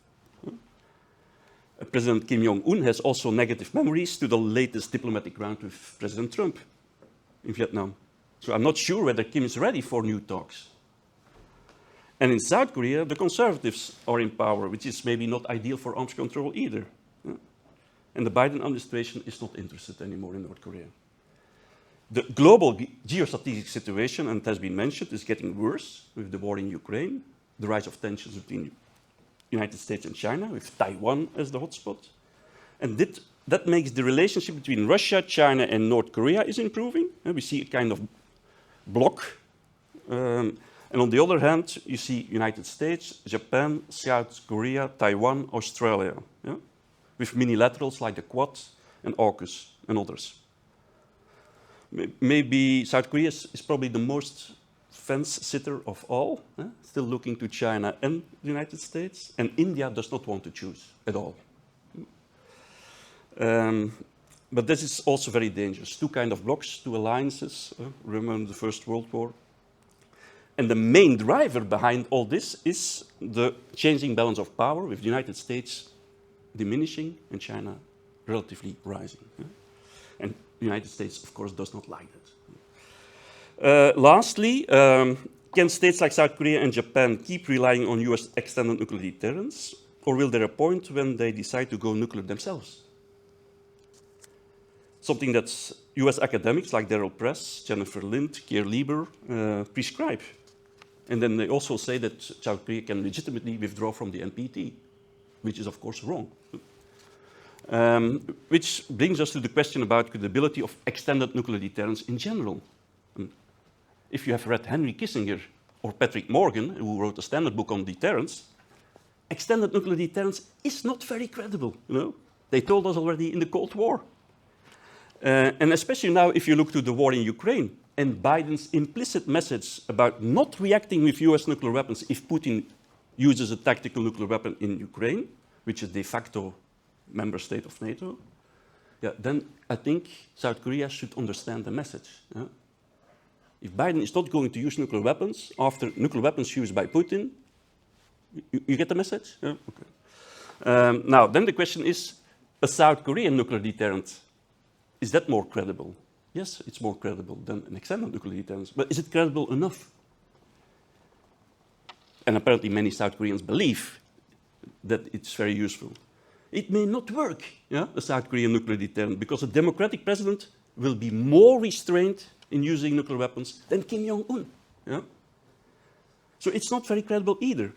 President Kim Jong-un has also negative memories to the latest diplomatic round with President Trump in Vietnam. So I'm not sure whether Kim is ready for new talks. And in South Korea, the conservatives are in power, which is maybe not ideal for arms control either. And the Biden administration is not interested anymore in North Korea. The global geostrategic situation, and it has been mentioned, is getting worse with the war in Ukraine, the rise of tensions between United States and China, with Taiwan as the hotspot. And that makes the relationship between Russia, China, and North Korea is improving. We see a kind of block. And on the other hand, you see United States, Japan, South Korea, Taiwan, Australia, with minilaterals like the Quad and AUKUS and others. Maybe South Korea is probably the most fence-sitter of all, still looking to China and the United States, and India does not want to choose at all. But this is also very dangerous. Two kind of blocks, two alliances, remember the First World War. And the main driver behind all this is the changing balance of power, with the United States diminishing and China relatively rising. And the United States, of course, does not like that. Lastly, can states like South Korea and Japan keep relying on US extended nuclear deterrence, or will there a point when they decide to go nuclear themselves? Something that US academics like Darrell Press, Jennifer Lind, Keir Lieber prescribe. And then they also say that South Korea can legitimately withdraw from the NPT, which is of course wrong. Which brings us to the question about credibility of extended nuclear deterrence in general. If you have read Henry Kissinger or Patrick Morgan, who wrote a standard book on deterrence, extended nuclear deterrence is not very credible. They told us already in the Cold War. And especially now, if you look to the war in Ukraine and Biden's implicit message about not reacting with US nuclear weapons if Putin uses a tactical nuclear weapon in Ukraine, which is de facto member state of NATO, then I think South Korea should understand the message. If Biden is not going to use nuclear weapons after nuclear weapons used by Putin, you get the message? Okay. Now, then the question is, a South Korean nuclear deterrent, is that more credible? Yes, it's more credible than an extended nuclear deterrence, but is it credible enough? And apparently many South Koreans believe that it's very useful. It may not work, a South Korean nuclear deterrent, because a democratic president will be more restrained in using nuclear weapons than Kim Jong-un. So it's not very credible either.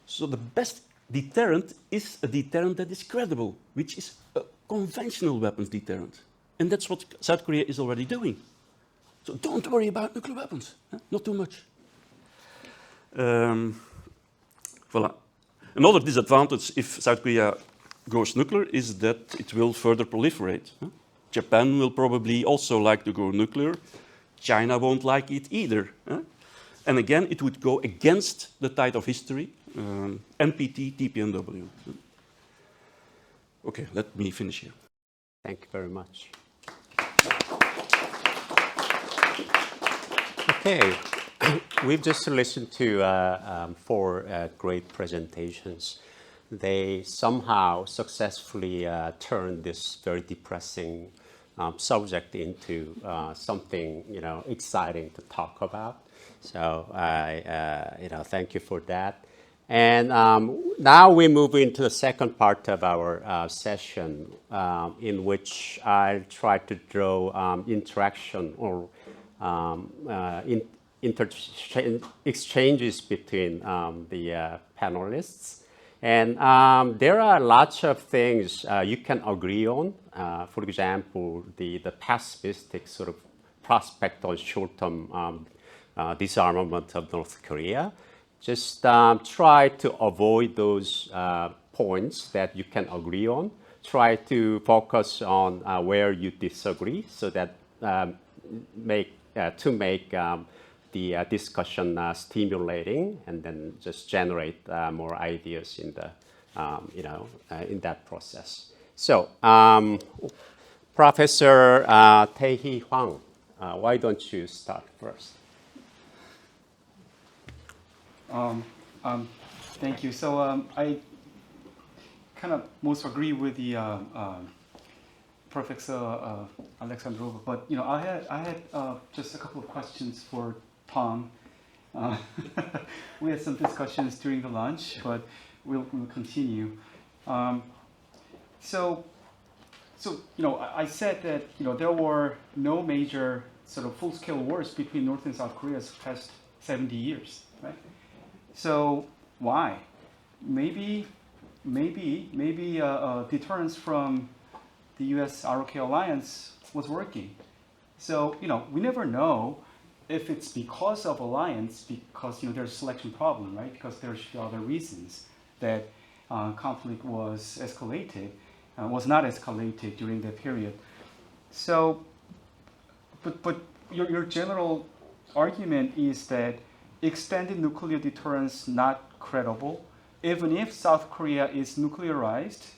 So the best deterrent is a deterrent that is credible, which is a conventional weapons deterrent. And that's what South Korea is already doing. So don't worry about nuclear weapons, not too much. Voilà. Another disadvantage if South Korea goes nuclear is that it will further proliferate. Japan will probably also like to go nuclear. China won't like it either. And again, it would go against the tide of history, NPT, TPNW. Okay, let me finish here. Thank you very much. Okay, we've just listened to 4 great presentations. They somehow successfully turned this very depressing subject into something, exciting to talk about. So I, thank you for that. And now we move into the second part of our session, in which I'll try to draw interaction or exchanges between the panelists. And there are lots of things you can agree on. For example, the pessimistic sort of prospect on short-term disarmament of North Korea. Just try to avoid those points that you can agree on. Try to focus on where you disagree, so that make the discussion stimulating, and then just generate more ideas in the in that process. So, Professor Tae-hee Hwang, why don't you start first? Thank you. So I kind of most agree with the Professor Alexandrova, but I had just a couple of questions for Tom. We had some discussions during the lunch, but we'll continue. So I said that there were no major sort of full-scale wars between North and South Korea for the past 70 years, right? So why? Maybe deterrence from the U.S. ROK alliance was working. So we never know if it's because of alliance, because there's a selection problem, right? Because there's other reasons that conflict was not escalated during that period. So, but your general argument is that extended nuclear deterrence not credible. Even if South Korea is nuclearized,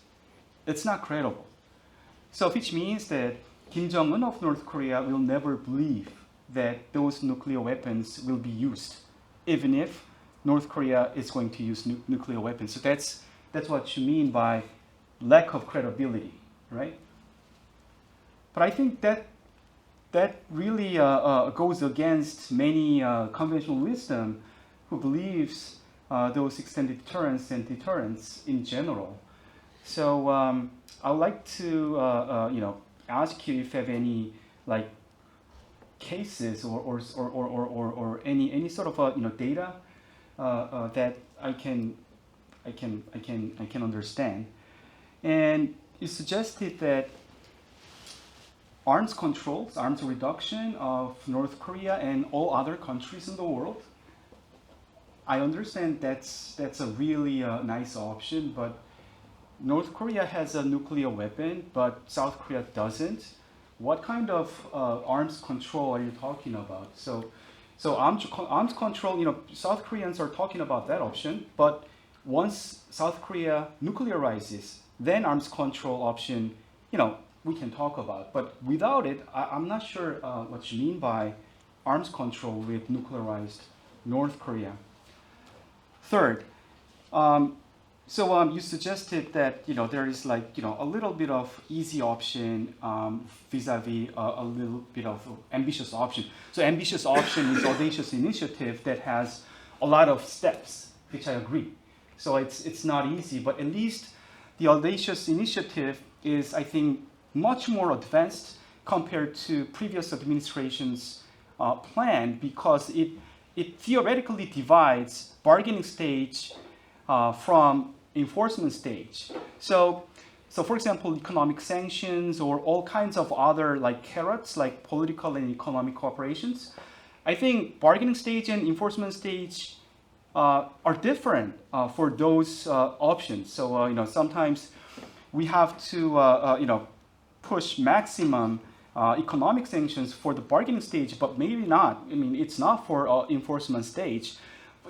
it's not credible. So which means that Kim Jong-un of North Korea will never believe that those nuclear weapons will be used, even if North Korea is going to use nuclear weapons. So that's what you mean by lack of credibility, right? But I think that really goes against many conventional wisdom who believes those extended deterrence and deterrence in general. So I would like to ask you if you have any cases or any sort of data that I can understand. And you suggested that arms controls, arms reduction of North Korea and all other countries in the world. I understand that's a really nice option, but North Korea has a nuclear weapon, but South Korea doesn't. What kind of arms control are you talking about? So arms control, South Koreans are talking about that option, but once South Korea nuclearizes, then arms control option, we can talk about. But without it, I'm not sure what you mean by arms control with nuclearized North Korea. Third, you suggested that there is a little bit of easy option vis-a-vis a little bit of ambitious option. So ambitious option is audacious initiative that has a lot of steps, which I agree. So it's not easy, but at least the audacious initiative is, I think, much more advanced compared to previous administration's plan, because it it theoretically divides bargaining stage from enforcement stage. So for example, economic sanctions or all kinds of other like carrots, like political and economic cooperations. I think bargaining stage and enforcement stage are different for those options. So sometimes we have to push maximum economic sanctions for the bargaining stage, but maybe not. I mean, it's not for enforcement stage.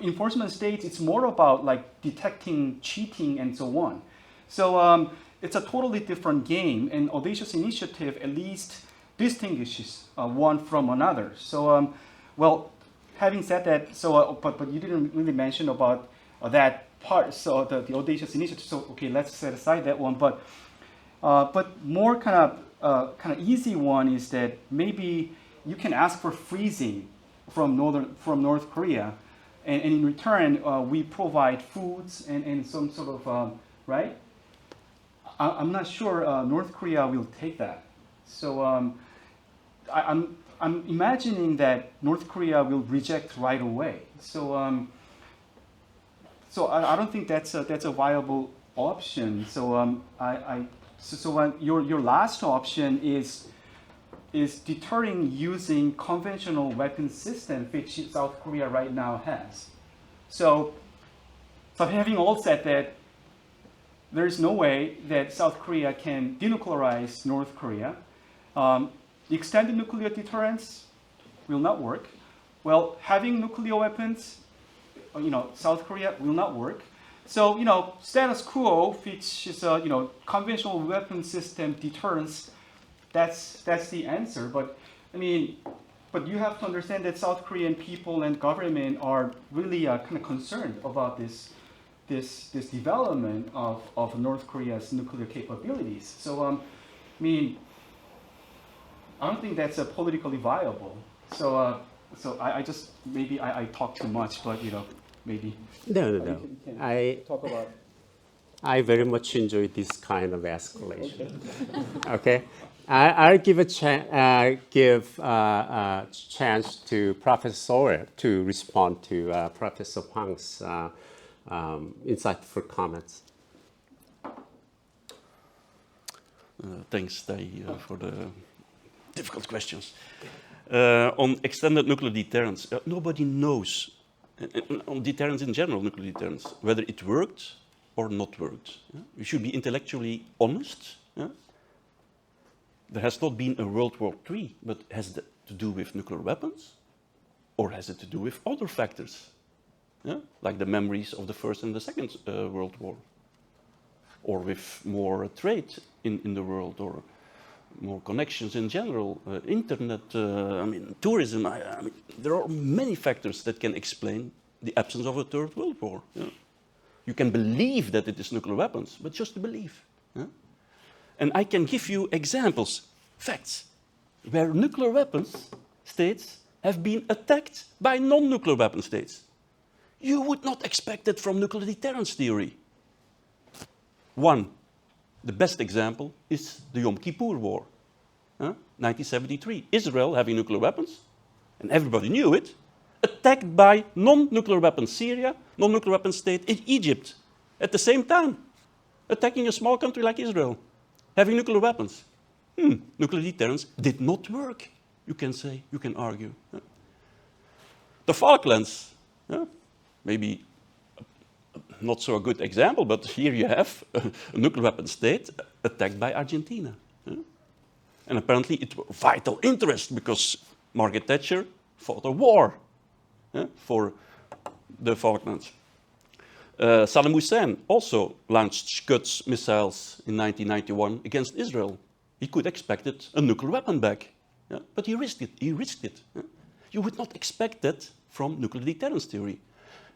Enforcement stage, it's more about like detecting cheating and so on. So it's a totally different game, and audacious initiative at least distinguishes one from another. So, well, having said that, so but you didn't really mention about that part. So the audacious initiative. So okay, let's set aside that one. But more kind of easy one is that maybe you can ask for freezing from North Korea, and in return we provide foods and some sort of right. I'm not sure North Korea will take that. So I'm imagining that North Korea will reject right away. So I don't think that's a viable option. So your last option is deterring using conventional weapon system which South Korea right now has. So having all said that, there is no way that South Korea can denuclearize North Korea. Extended nuclear deterrence will not work. Well, having nuclear weapons, South Korea will not work. So, status quo, which is conventional weapon system deterrence, that's the answer. But but you have to understand that South Korean people and government are really kind of concerned about this development of North Korea's nuclear capabilities. So, I don't think that's politically viable. So, I just maybe I talk too much, but maybe. No. Talk about. I very much enjoy this kind of escalation. Okay, I'll give a chance to Professor Sawyer to respond to Professor Hwang's insightful comments. Thanks, Dai, for the difficult questions. On extended nuclear deterrence, nobody knows, on deterrence in general, nuclear deterrence, whether it worked or not worked. Yeah? We should be intellectually honest. Yeah? There has not been a World War III, but has it to do with nuclear weapons? Or has it to do with other factors? Yeah? Like the memories of the First and the Second World War? Or with more trade in the world, or more connections in general, internet, tourism. There are many factors that can explain the absence of a Third World War. Yeah? You can believe that it is nuclear weapons, but just to believe. Yeah? And I can give you examples, facts, where nuclear weapons states have been attacked by non-nuclear weapon states. You would not expect it from nuclear deterrence theory. One, the best example is the Yom Kippur War, 1973. Israel having nuclear weapons, and everybody knew it, attacked by non-nuclear weapon Syria, non-nuclear weapon state in Egypt, at the same time, attacking a small country like Israel, having nuclear weapons. Nuclear deterrence did not work, you can say, you can argue. The Falklands, maybe not so a good example, but here you have a nuclear weapon state attacked by Argentina. And apparently it was vital interest because Margaret Thatcher fought a war for the Falklands. Saddam Hussein also launched Scuds missiles in 1991 against Israel. He could expect a nuclear weapon back, but he risked it. You would not expect that from nuclear deterrence theory.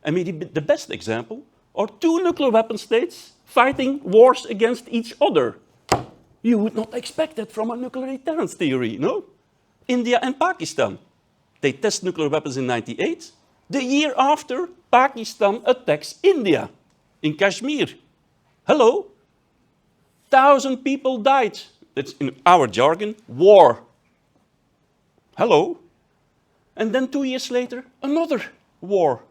I mean, the best example are two nuclear weapon states fighting wars against each other. You would not expect that from a nuclear deterrence theory, no? India and Pakistan. They test nuclear weapons in 1998. The year after, Pakistan attacks India in Kashmir. Hello? 1,000 people died. That's in our jargon, war. Hello? And then 2 years later, another war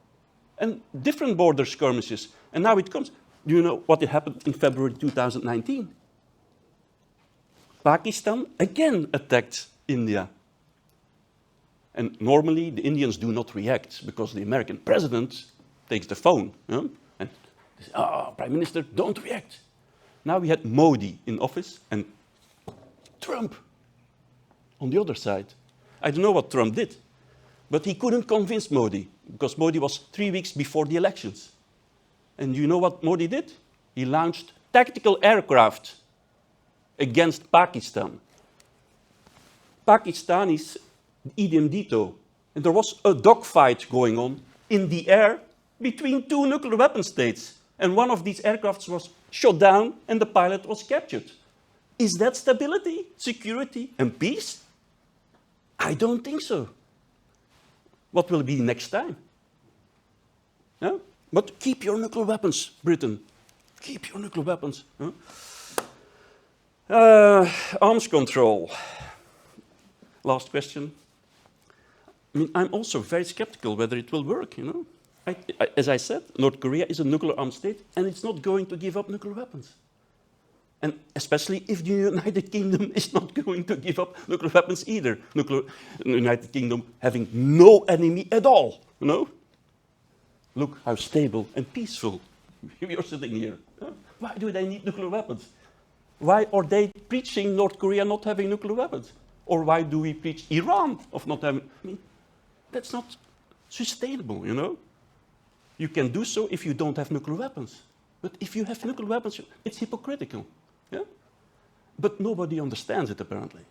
and different border skirmishes. And now it comes. Do you know what happened in February 2019? Pakistan again attacked India. And normally the Indians do not react because the American president takes the phone and says, Prime Minister, don't react. Now we had Modi in office and Trump on the other side. I don't know what Trump did, but he couldn't convince Modi because Modi was 3 weeks before the elections. And you know what Modi did? He launched tactical aircraft against Pakistan. Pakistanis idem dito. And there was a dogfight going on in the air between two nuclear weapon states. And one of these aircrafts was shot down and the pilot was captured. Is that stability, security, and peace? I don't think so. What will be next time? Yeah? But keep your nuclear weapons, Britain. Keep your nuclear weapons. Arms control. Last question. I mean, I'm also very skeptical whether it will work, you know. As I said, North Korea is a nuclear armed state and it's not going to give up nuclear weapons. And especially if the United Kingdom is not going to give up nuclear weapons either. The United Kingdom having no enemy at all, you know. Look how stable and peaceful we are sitting here. Why do they need nuclear weapons? Why are they preaching North Korea not having nuclear weapons? Or why do we preach Iran of not having? I mean, that's not sustainable, you know. You can do so if you don't have nuclear weapons. But if you have nuclear weapons, it's hypocritical. Yeah? But nobody understands it, apparently.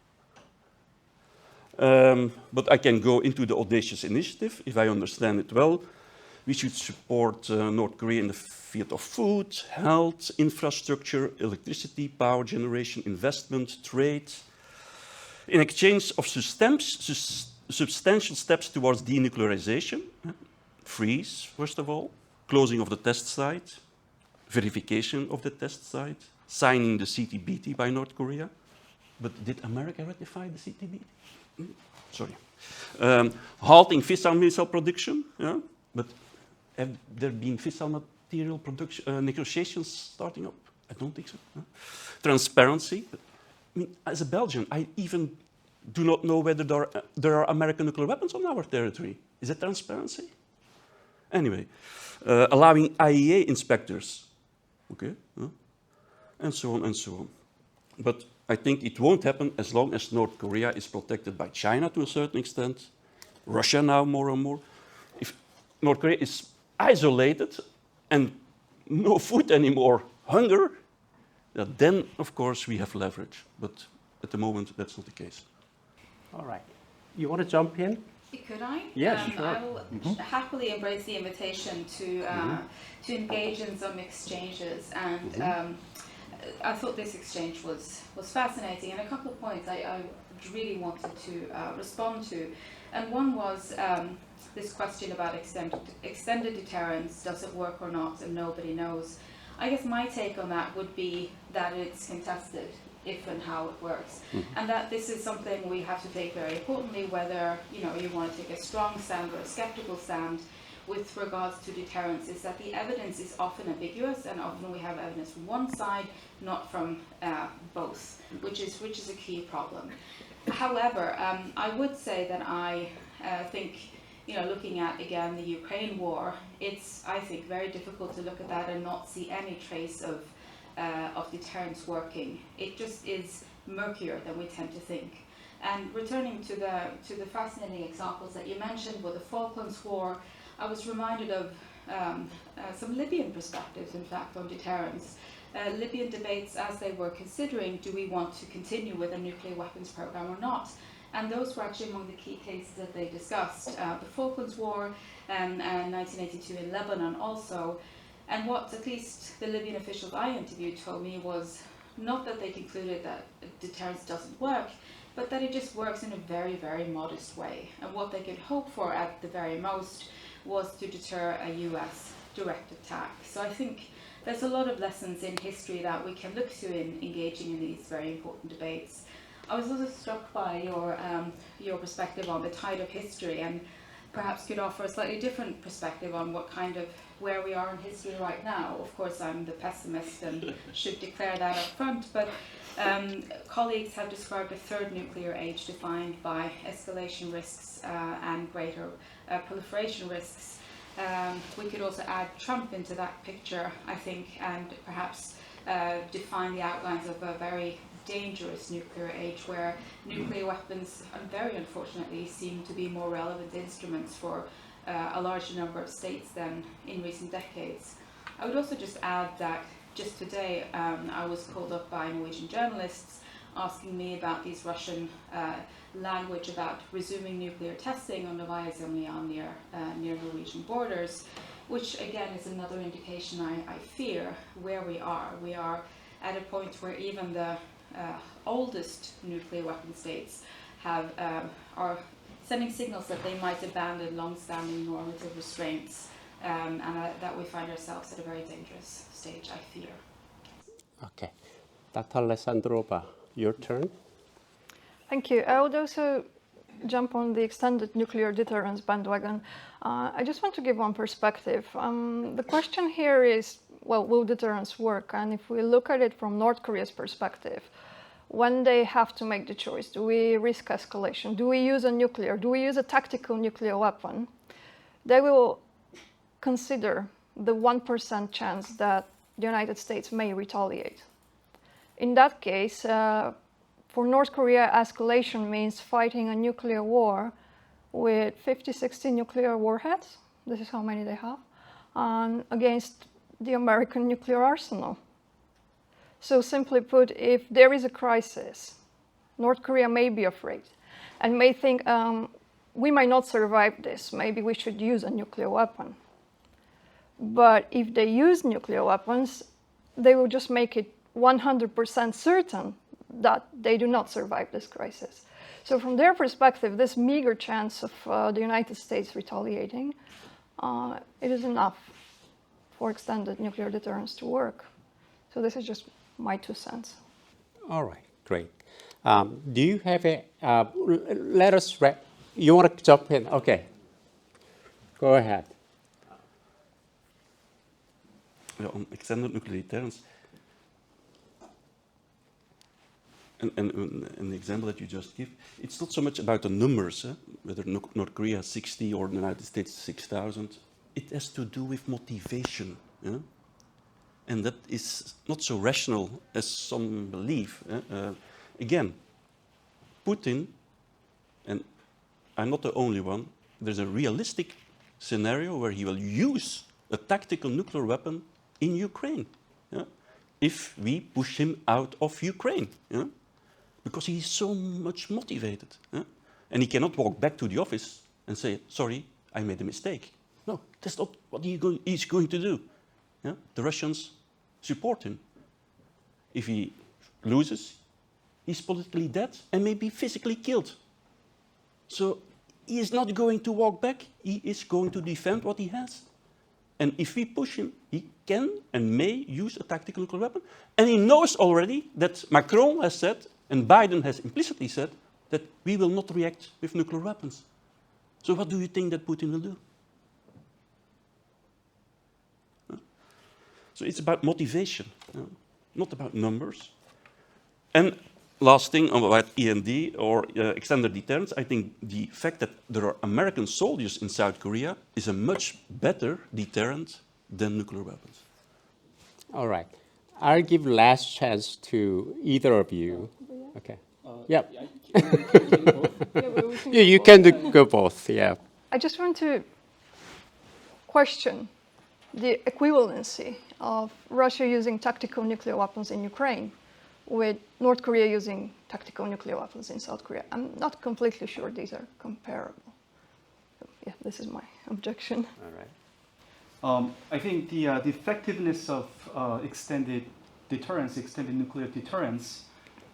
But I can go into the audacious initiative, if I understand it well. We should support North Korea in the field of food, health, infrastructure, electricity, power generation, investment, trade, in exchange of substantial steps towards denuclearization. Freeze, first of all, closing of the test site, verification of the test site, signing the CTBT by North Korea. But did America ratify the CTBT? Sorry. Halting fissile missile production. Yeah? But have there been fissile material production negotiations starting up? I don't think so. No? Transparency. I mean, as a Belgian, I even do not know whether there are American nuclear weapons on our territory. Is it transparency? Anyway, allowing IAEA inspectors, okay, and so on and so on. But I think it won't happen as long as North Korea is protected by China to a certain extent, Russia now more and more. If North Korea is isolated and no food anymore, hunger, then of course we have leverage. But at the moment, that's not the case. All right. You want to jump in? Could I? Yes, sure. I will happily embrace the invitation to engage in some exchanges, and I thought this exchange was fascinating, and a couple of points I really wanted to respond to, and one was this question about extended deterrence, does it work or not, and nobody knows. I guess my take on that would be that it's contested, if and how it works, and that this is something we have to take very importantly, whether you want to take a strong stand or a skeptical stand with regards to deterrence, is that the evidence is often ambiguous, and often we have evidence from one side, not from both, which is a key problem. However, I would say that I think, looking at again the Ukraine war, it's I think very difficult to look at that and not see any trace of deterrence working. It just is murkier than we tend to think. And returning to the fascinating examples that you mentioned with the Falklands War, I was reminded of some Libyan perspectives, in fact, on deterrence. Libyan debates as they were considering, do we want to continue with a nuclear weapons program or not? And those were actually among the key cases that they discussed. The Falklands War and 1982 in Lebanon also. And what at least the Libyan officials I interviewed told me was not that they concluded that deterrence doesn't work, but that it just works in a very, very modest way. And what they could hope for at the very most was to deter a US direct attack. So I think there's a lot of lessons in history that we can look to in engaging in these very important debates. I was also struck by your perspective on the tide of history, and perhaps could offer a slightly different perspective on where we are in history right now. Of course, I'm the pessimist and should declare that up front, but colleagues have described a third nuclear age defined by escalation risks and greater proliferation risks. We could also add Trump into that picture, I think, and perhaps define the outlines of a very dangerous nuclear age where nuclear weapons, very unfortunately, seem to be more relevant instruments for a larger number of states than in recent decades. I would also just add that just today I was called up by Norwegian journalists asking me about these Russian language about resuming nuclear testing on Novaya Zemlya near Norwegian borders, which again is another indication I fear where we are. We are at a point where even the oldest nuclear weapon states are sending signals that they might abandon long-standing normative restraints, and that we find ourselves at a very dangerous stage, I fear. Okay. Dr. Alessandrova, your turn. Thank you. I would also jump on the extended nuclear deterrence bandwagon. I just want to give one perspective. The question here is, well, will deterrence work? And if we look at it from North Korea's perspective, when they have to make the choice, do we risk escalation? Do we use a nuclear? Do we use a tactical nuclear weapon? They will consider the 1% chance that the United States may retaliate. In that case, for North Korea, escalation means fighting a nuclear war with 50, 60 nuclear warheads. This is how many they have, and against the American nuclear arsenal. So simply put, if there is a crisis, North Korea may be afraid and may think, we might not survive this, maybe we should use a nuclear weapon. But if they use nuclear weapons, they will just make it 100% certain that they do not survive this crisis. So from their perspective, this meager chance of the United States retaliating, it is enough for extended nuclear deterrence to work. So this is just my 2 cents. All right, great. Do you have let us, you want to jump in? Okay, go ahead. On extended nuclear deterrence, and the example that you just give, it's not so much about the numbers, whether North Korea has 60 or the United States 6,000. It has to do with motivation. Yeah? And that is not so rational as some believe. Again, Putin, and I'm not the only one, there's a realistic scenario where he will use a tactical nuclear weapon in Ukraine, yeah? If we push him out of Ukraine, yeah? Because he is so much motivated. Yeah? And he cannot walk back to the office and say, sorry, I made a mistake. No, that's not what he's going to do. Yeah? The Russians support him. If he loses, he's politically dead and maybe physically killed. So he is not going to walk back. He is going to defend what he has. And if we push him, he can and may use a tactical nuclear weapon. And he knows already that Macron has said, and Biden has implicitly said, that we will not react with nuclear weapons. So what do you think that Putin will do? So it's about motivation, not about numbers. And last thing about END or extended deterrence, I think the fact that there are American soldiers in South Korea is a much better deterrent than nuclear weapons. All right. I'll give last chance to either of you. Okay. Yeah. You can go both, yeah. I just want to question the equivalency of Russia using tactical nuclear weapons in Ukraine with North Korea using tactical nuclear weapons in South Korea. I'm not completely sure these are comparable. So, yeah, this is my objection. All right. I think the effectiveness of extended deterrence, extended nuclear deterrence,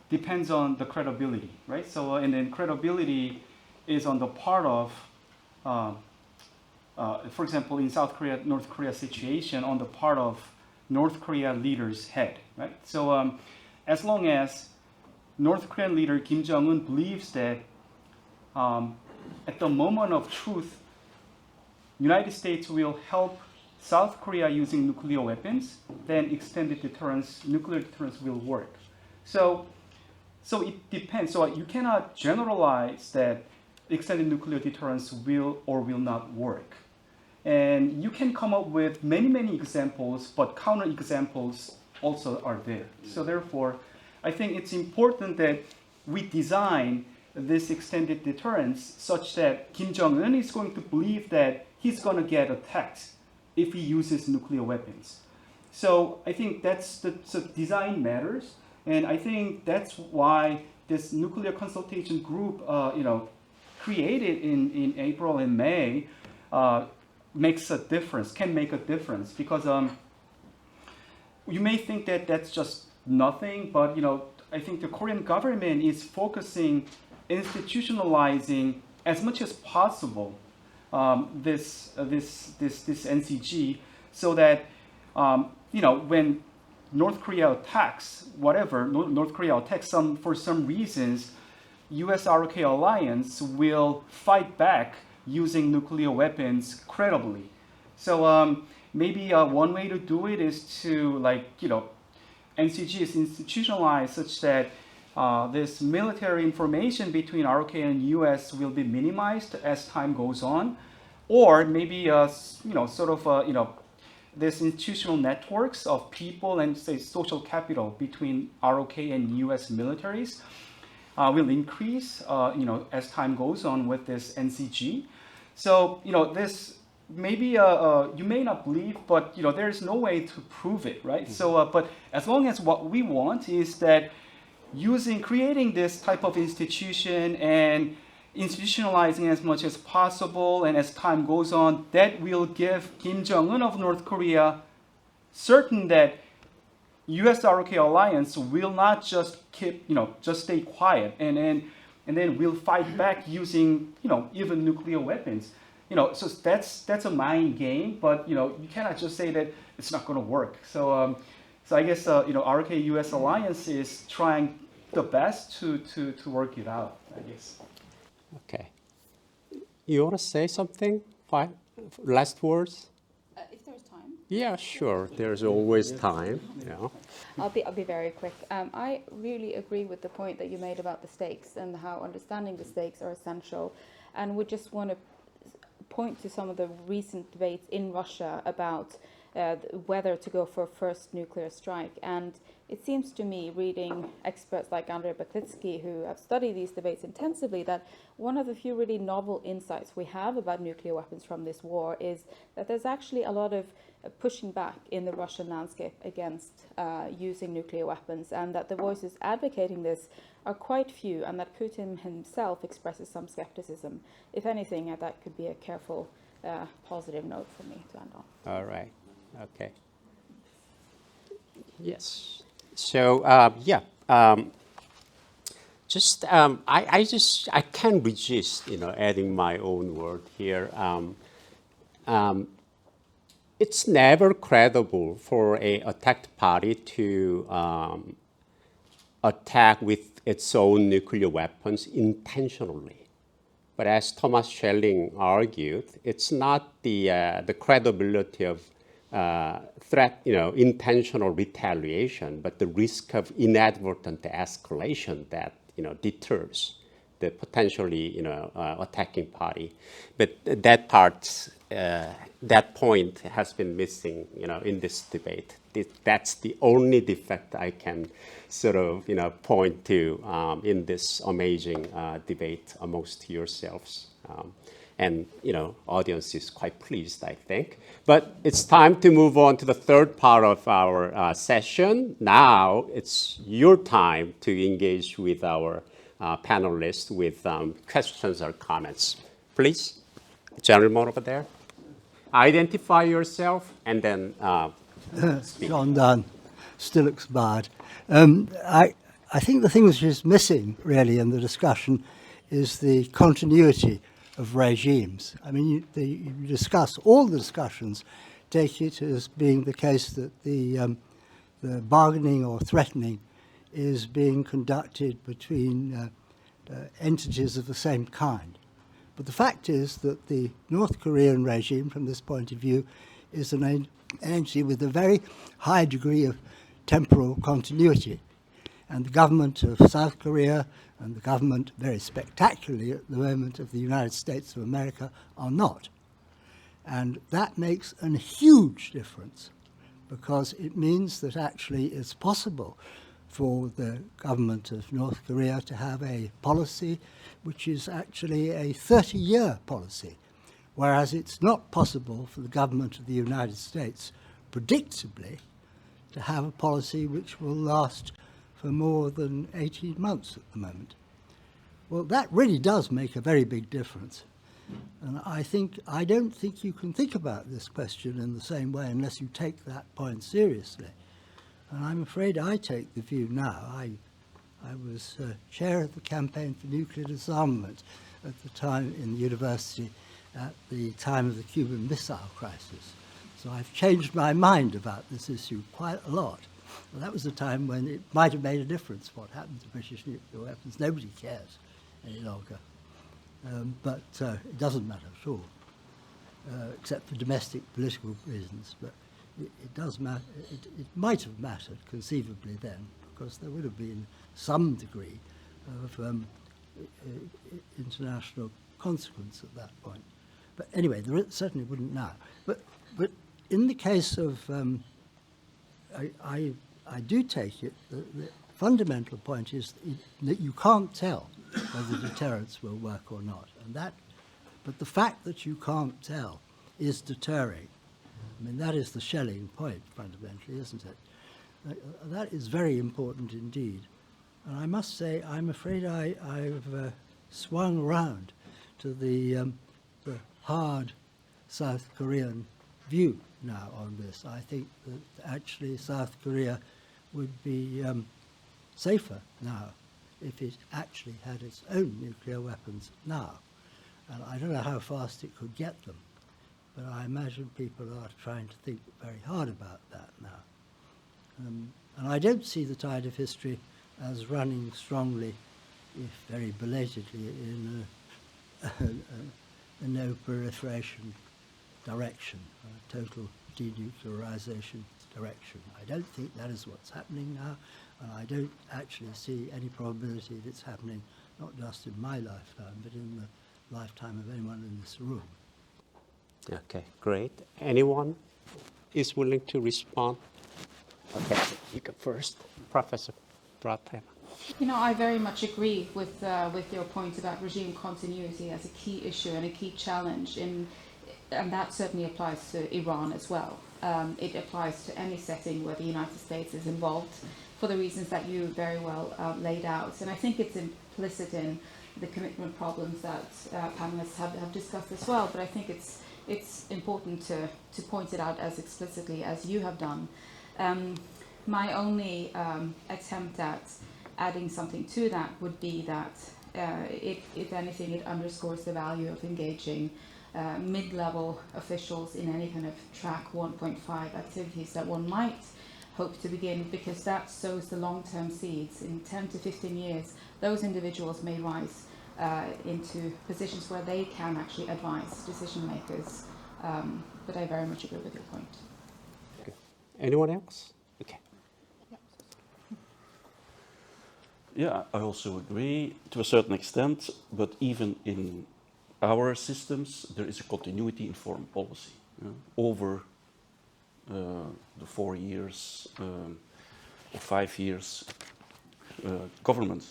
depends on the credibility, right? So, and then credibility is on the part of, for example, in South Korea, North Korea situation, on the part of North Korea leader's head, right? So, as long as North Korean leader Kim Jong-un believes that at the moment of truth, United States will help South Korea using nuclear weapons, then extended deterrence, nuclear deterrence will work. So it depends. So you cannot generalize that extended nuclear deterrence will or will not work. And you can come up with many, many examples, but counter examples also are there. So therefore, I think it's important that we design this extended deterrence such that Kim Jong-un is going to believe that he's going to get attacked if he uses nuclear weapons. So I think so design matters, and I think that's why this nuclear consultation group, created in April and May, makes a difference, can make a difference, because you may think that that's just nothing, but I think the Korean government is focusing, institutionalizing as much as possible this NCG, so that when North Korea attacks, North Korea attacks for some reasons, U.S.-ROK alliance will fight back using nuclear weapons credibly. So maybe one way to do it is to NCG is institutionalized such that this military information between ROK and U.S. will be minimized as time goes on, or maybe this institutional networks of people and say social capital between ROK and U.S. militaries will increase as time goes on with this NCG. So this maybe you may not believe, but there is no way to prove it, right? Mm-hmm. So but as long as what we want is that creating this type of institution and institutionalizing as much as possible, and as time goes on, that will give Kim Jong-un of North Korea certain that U.S.-ROK alliance will not just just stay quiet, and then we'll fight back using even nuclear weapons. So that's a mind game, but you cannot just say that it's not going to work. So I guess ROK-U.S. alliance is trying the best to work it out, I guess. Okay. You want to say something? Last words? If there's time. Yeah, sure. There's always time. Yeah. I'll be very quick. I really agree with the point that you made about the stakes and how understanding the stakes are essential, and we just want to point to some of the recent debates in Russia about whether to go for a first nuclear strike. And it seems to me, reading experts like Andrei Baklitsky, who have studied these debates intensively, that one of the few really novel insights we have about nuclear weapons from this war is that there's actually a lot of pushing back in the Russian landscape against using nuclear weapons, and that the voices advocating this are quite few, and that Putin himself expresses some skepticism. If anything, that could be a careful, positive note for me to end on. All right. Okay. Yes. So I can't resist adding my own word here. It's never credible for a attacked party to attack with its own nuclear weapons intentionally. But as Thomas Schelling argued, it's not the credibility of threat, intentional retaliation, but the risk of inadvertent escalation that deters the potentially attacking party. But that point has been missing in this debate. That's the only defect I can sort of point to in this amazing debate amongst yourselves. And audience is quite pleased, I think. But it's time to move on to the third part of our session. Now it's your time to engage with our panelists with questions or comments. Please, gentleman over there. Identify yourself and then speak. John Dunn, still looks bad. I think the thing which is missing really in the discussion is the continuity of regimes. I mean, you discuss, all the discussions take it as being the case that the bargaining or threatening is being conducted between entities of the same kind. But the fact is that the North Korean regime, from this point of view, is an entity with a very high degree of temporal continuity. And the government of South Korea and the government, very spectacularly at the moment, of the United States of America are not. And that makes a huge difference, because it means that actually it's possible for the government of North Korea to have a policy which is actually a 30-year policy, whereas it's not possible for the government of the United States, predictably, to have a policy which will last for more than 18 months at the moment. Well, that really does make a very big difference. And I don't think you can think about this question in the same way unless you take that point seriously. And I'm afraid I take the view now. I was chair of the campaign for nuclear disarmament at the time in the university at the time of the Cuban Missile Crisis. So I've changed my mind about this issue quite a lot. Well, that was a time when it might have made a difference what happened to British nuclear weapons. Nobody cares any longer. But it doesn't matter at all, except for domestic political reasons. But it does matter. It might have mattered conceivably then, because there would have been some degree of international consequence at that point. But anyway, there certainly wouldn't now. But in the case of, I do take it, the fundamental point is that you can't tell whether deterrence will work or not. But the fact that you can't tell is deterring. I mean, that is the Schelling point, fundamentally, isn't it? That is very important indeed. And I must say, I'm afraid I've swung around to the hard South Korean view now on this. I think that actually South Korea would be safer now if it actually had its own nuclear weapons now. And I don't know how fast it could get them, but I imagine people are trying to think very hard about that now. And I don't see the tide of history as running strongly, if very belatedly, in a no-proliferation direction, a total denuclearization direction. I don't think that is what's happening now, and I don't actually see any probability of it's happening, not just in my lifetime, but in the lifetime of anyone in this room. Okay, great. Anyone is willing to respond? Okay, you go first. Professor Bratema. You know, I very much agree with your point about regime continuity as a key issue and a key challenge, and that certainly applies to Iran as well. It applies to any setting where the United States is involved, for the reasons that you very well laid out. And I think it's implicit in the commitment problems that panelists have discussed as well, but I think it's important to point it out as explicitly as you have done. My only attempt at adding something to that would be that, if anything, it underscores the value of engaging mid-level officials in any kind of track 1.5 activities that one might hope to begin, because that sows the long-term seeds. In 10 to 15 years, those individuals may rise into positions where they can actually advise decision makers. But I very much agree with your point. Okay. Anyone else? Okay. Yeah, I also agree to a certain extent, but even in our systems, there is a continuity in foreign policy over the 4 years or 5 years government.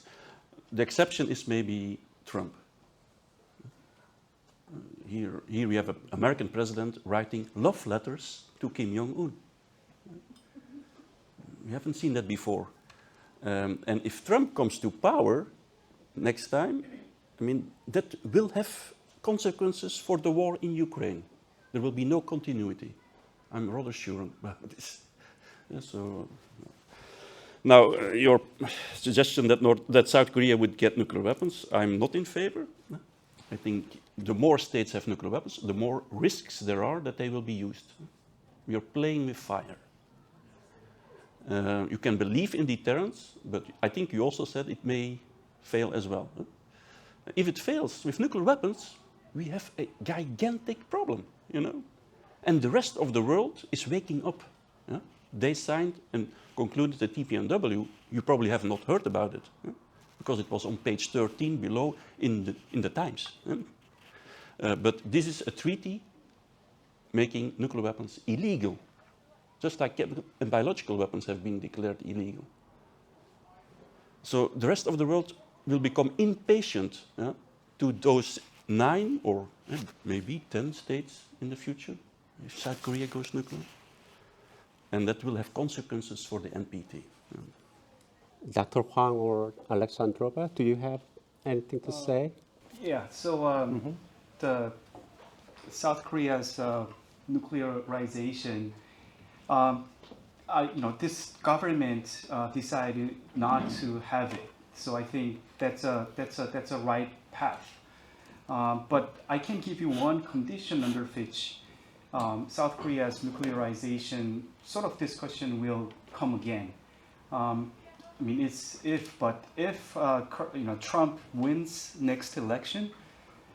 The exception is maybe Trump. Here we have an American president writing love letters to Kim Jong-un. We haven't seen that before. And if Trump comes to power next time, I mean, that will have consequences for the war in Ukraine. There will be no continuity. I'm rather sure about this. Yeah, so, now, your suggestion that South Korea would get nuclear weapons, I'm not in favor. I think the more states have nuclear weapons, the more risks there are that they will be used. We are playing with fire. You can believe in deterrence, but I think you also said it may fail as well. If it fails with nuclear weapons, we have a gigantic problem, you know. And the rest of the world is waking up. Yeah? They signed and concluded the TPNW. You probably have not heard about it, yeah? Because it was on page 13 below in the Times. Yeah? But this is a treaty making nuclear weapons illegal, just like biological weapons have been declared illegal. So the rest of the world will become impatient, yeah, to those 9 or maybe 10 states in the future, if South Korea goes nuclear. And that will have consequences for the NPT. Dr. Huang or Alexandrova, do you have anything to say? Yeah, so the South Korea's nuclearization, this government decided not to have it. So I think that's a right path. But I can give you one condition under which South Korea's nuclearization sort of discussion will come again. I mean, it's if Trump wins next election,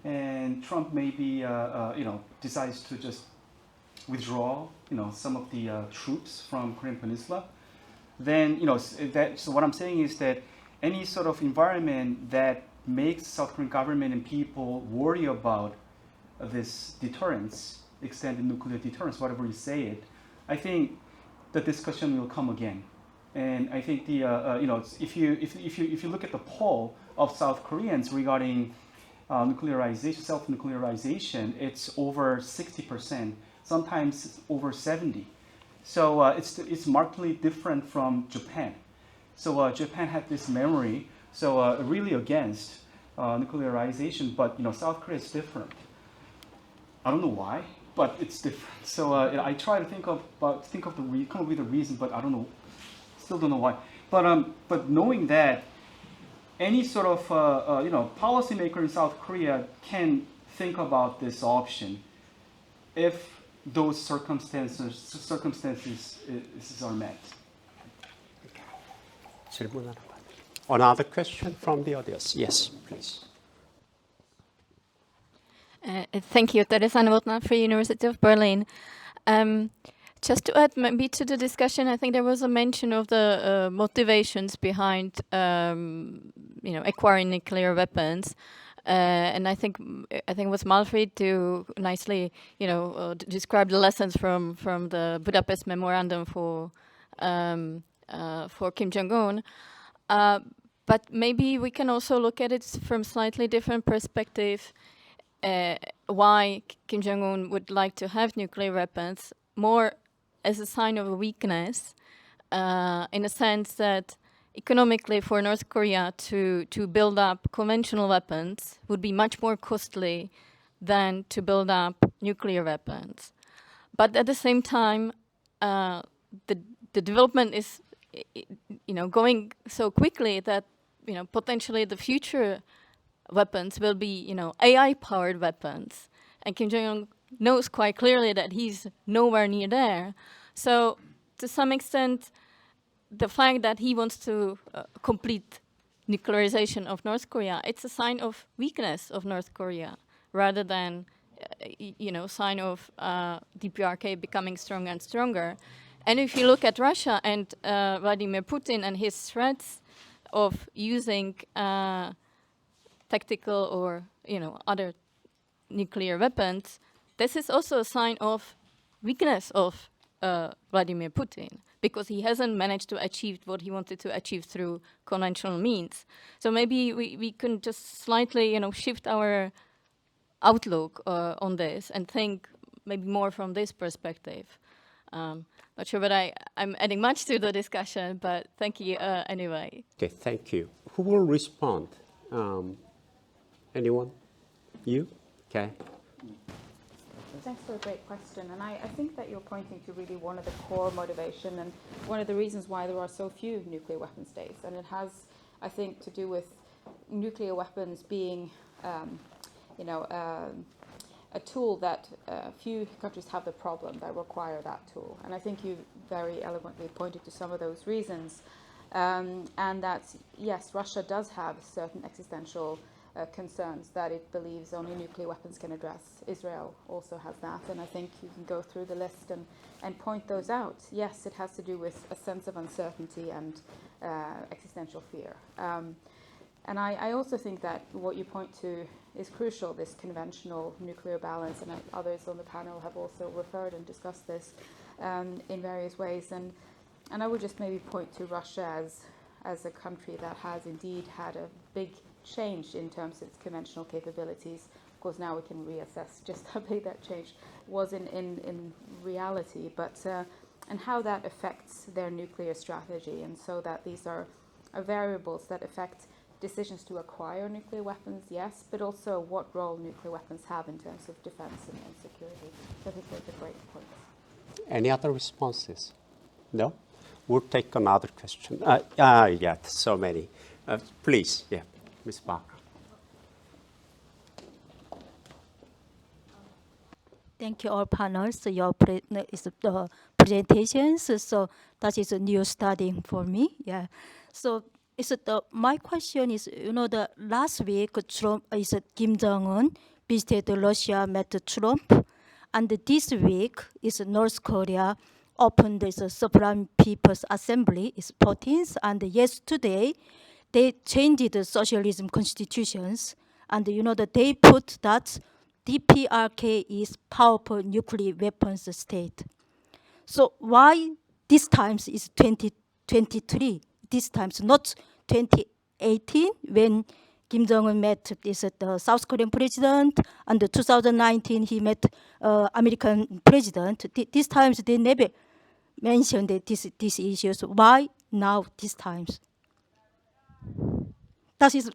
and Trump maybe decides to just withdraw some of the troops from Korean Peninsula, then so what I'm saying is that any sort of environment that makes South Korean government and people worry about this deterrence, extended nuclear deterrence, whatever you say it, I think the discussion will come again. And I think the if you look at the poll of South Koreans regarding nuclearization, self-nuclearization, it's over 60%. Sometimes it's over 70%. So it's markedly different from Japan. So Japan had this memory, so really against nuclearization, but South Korea is different. I don't know why, but it's different. So I try to come up with a reason, but I don't know. Still don't know why. But knowing that any sort of policymaker in South Korea can think about this option if those circumstances are met. Another question from the audience? Yes, please. Thank you. Teresa Novotná, Free University of Berlin. Just to add maybe to the discussion, I think there was a mention of the motivations behind acquiring nuclear weapons. And I think it was Malfried to nicely, describe the lessons from the Budapest Memorandum for Kim Jong-un. But maybe we can also look at it from slightly different perspective. Why Kim Jong-un would like to have nuclear weapons more as a sign of a weakness, in a sense that economically for North Korea to build up conventional weapons would be much more costly than to build up nuclear weapons. But at the same time, the development is going so quickly that potentially the future weapons will be AI-powered weapons, and Kim Jong-un knows quite clearly that he's nowhere near there. So to some extent, the fact that he wants to complete nuclearization of North Korea, it's a sign of weakness of North Korea rather than sign of DPRK becoming stronger and stronger. And if you look at Russia and Vladimir Putin and his threats of using tactical or other nuclear weapons, this is also a sign of weakness of Vladimir Putin, because he hasn't managed to achieve what he wanted to achieve through conventional means. So maybe we can just slightly shift our outlook on this and think maybe more from this perspective. Not sure whether I'm adding much to the discussion, but thank you anyway. Okay, thank you. Who will respond? Anyone? You? Okay. Thanks for a great question. And I think that you're pointing to really one of the core motivation and one of the reasons why there are so few nuclear weapon states. And it has, I think, to do with nuclear weapons being, a tool that few countries have the problem that require that tool. And I think you very eloquently pointed to some of those reasons. And that, yes, Russia does have certain existential concerns that it believes only nuclear weapons can address. Israel also has that, and I think you can go through the list and point those out. Yes, it has to do with a sense of uncertainty and existential fear. And I also think that what you point to is crucial, this conventional nuclear balance, and others on the panel have also referred and discussed this in various ways. And I would just maybe point to Russia as a country that has indeed had a big change in terms of its conventional capabilities. Of course, now we can reassess just how big that change was in reality, but and how that affects their nuclear strategy, and so that these are variables that affect decisions to acquire nuclear weapons, yes, but also what role nuclear weapons have in terms of defense and security. So I think those are great points. Any other responses? No? We'll take another question. Yeah, so many. Please, yeah, Ms. Barker. Thank you, all panels. Your the presentations. So that is a new study for me. Yeah. So my question is, the last week Trump Kim Jong-un visited Russia, met Trump, and this week is North Korea opened this Supreme People's Assembly, is 14th, and yesterday they changed the socialism constitutions, and that they put that DPRK is powerful nuclear weapons state. So why this time is 2023? This time not 2018 when Kim Jong-un met the South Korean president, and 2019 he met American president. These times they never mentioned these issues. Why now these times? That is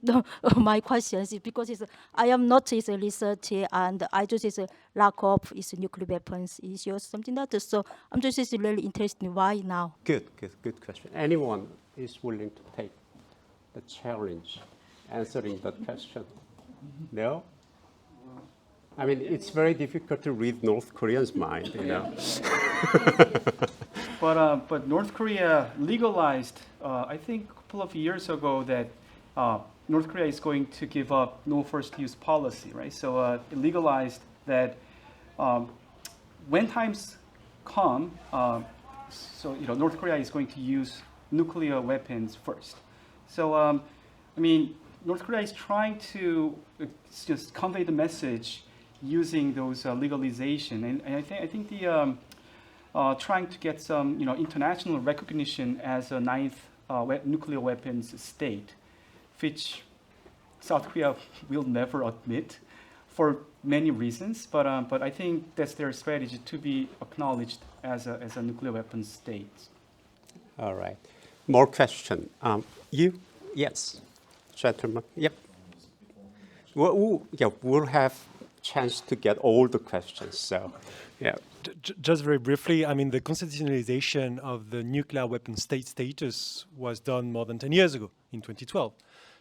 my question, because I am not a researcher, and I just lack of nuclear weapons issues, something like that. So I'm just really interested in why now. Good question. Anyone is willing to take the challenge answering that question? No? I mean, it's very difficult to read North Koreans' mind, But North Korea legalized, I think a couple of years ago, that North Korea is going to give up no first use policy, right? So it legalized that when times come, North Korea is going to use nuclear weapons first. So North Korea is trying to just convey the message using those legalization, and I think the trying to get some international recognition as a ninth nuclear weapons state, which South Korea will never admit for many reasons, but I think that's their strategy, to be acknowledged as a nuclear weapons state. All right. More question. You? Yes. Gentlemen. Yep. We'll have chance to get all the questions. So, yeah. Just very briefly, I mean, the constitutionalization of the nuclear weapon state status was done more than 10 years ago, in 2012.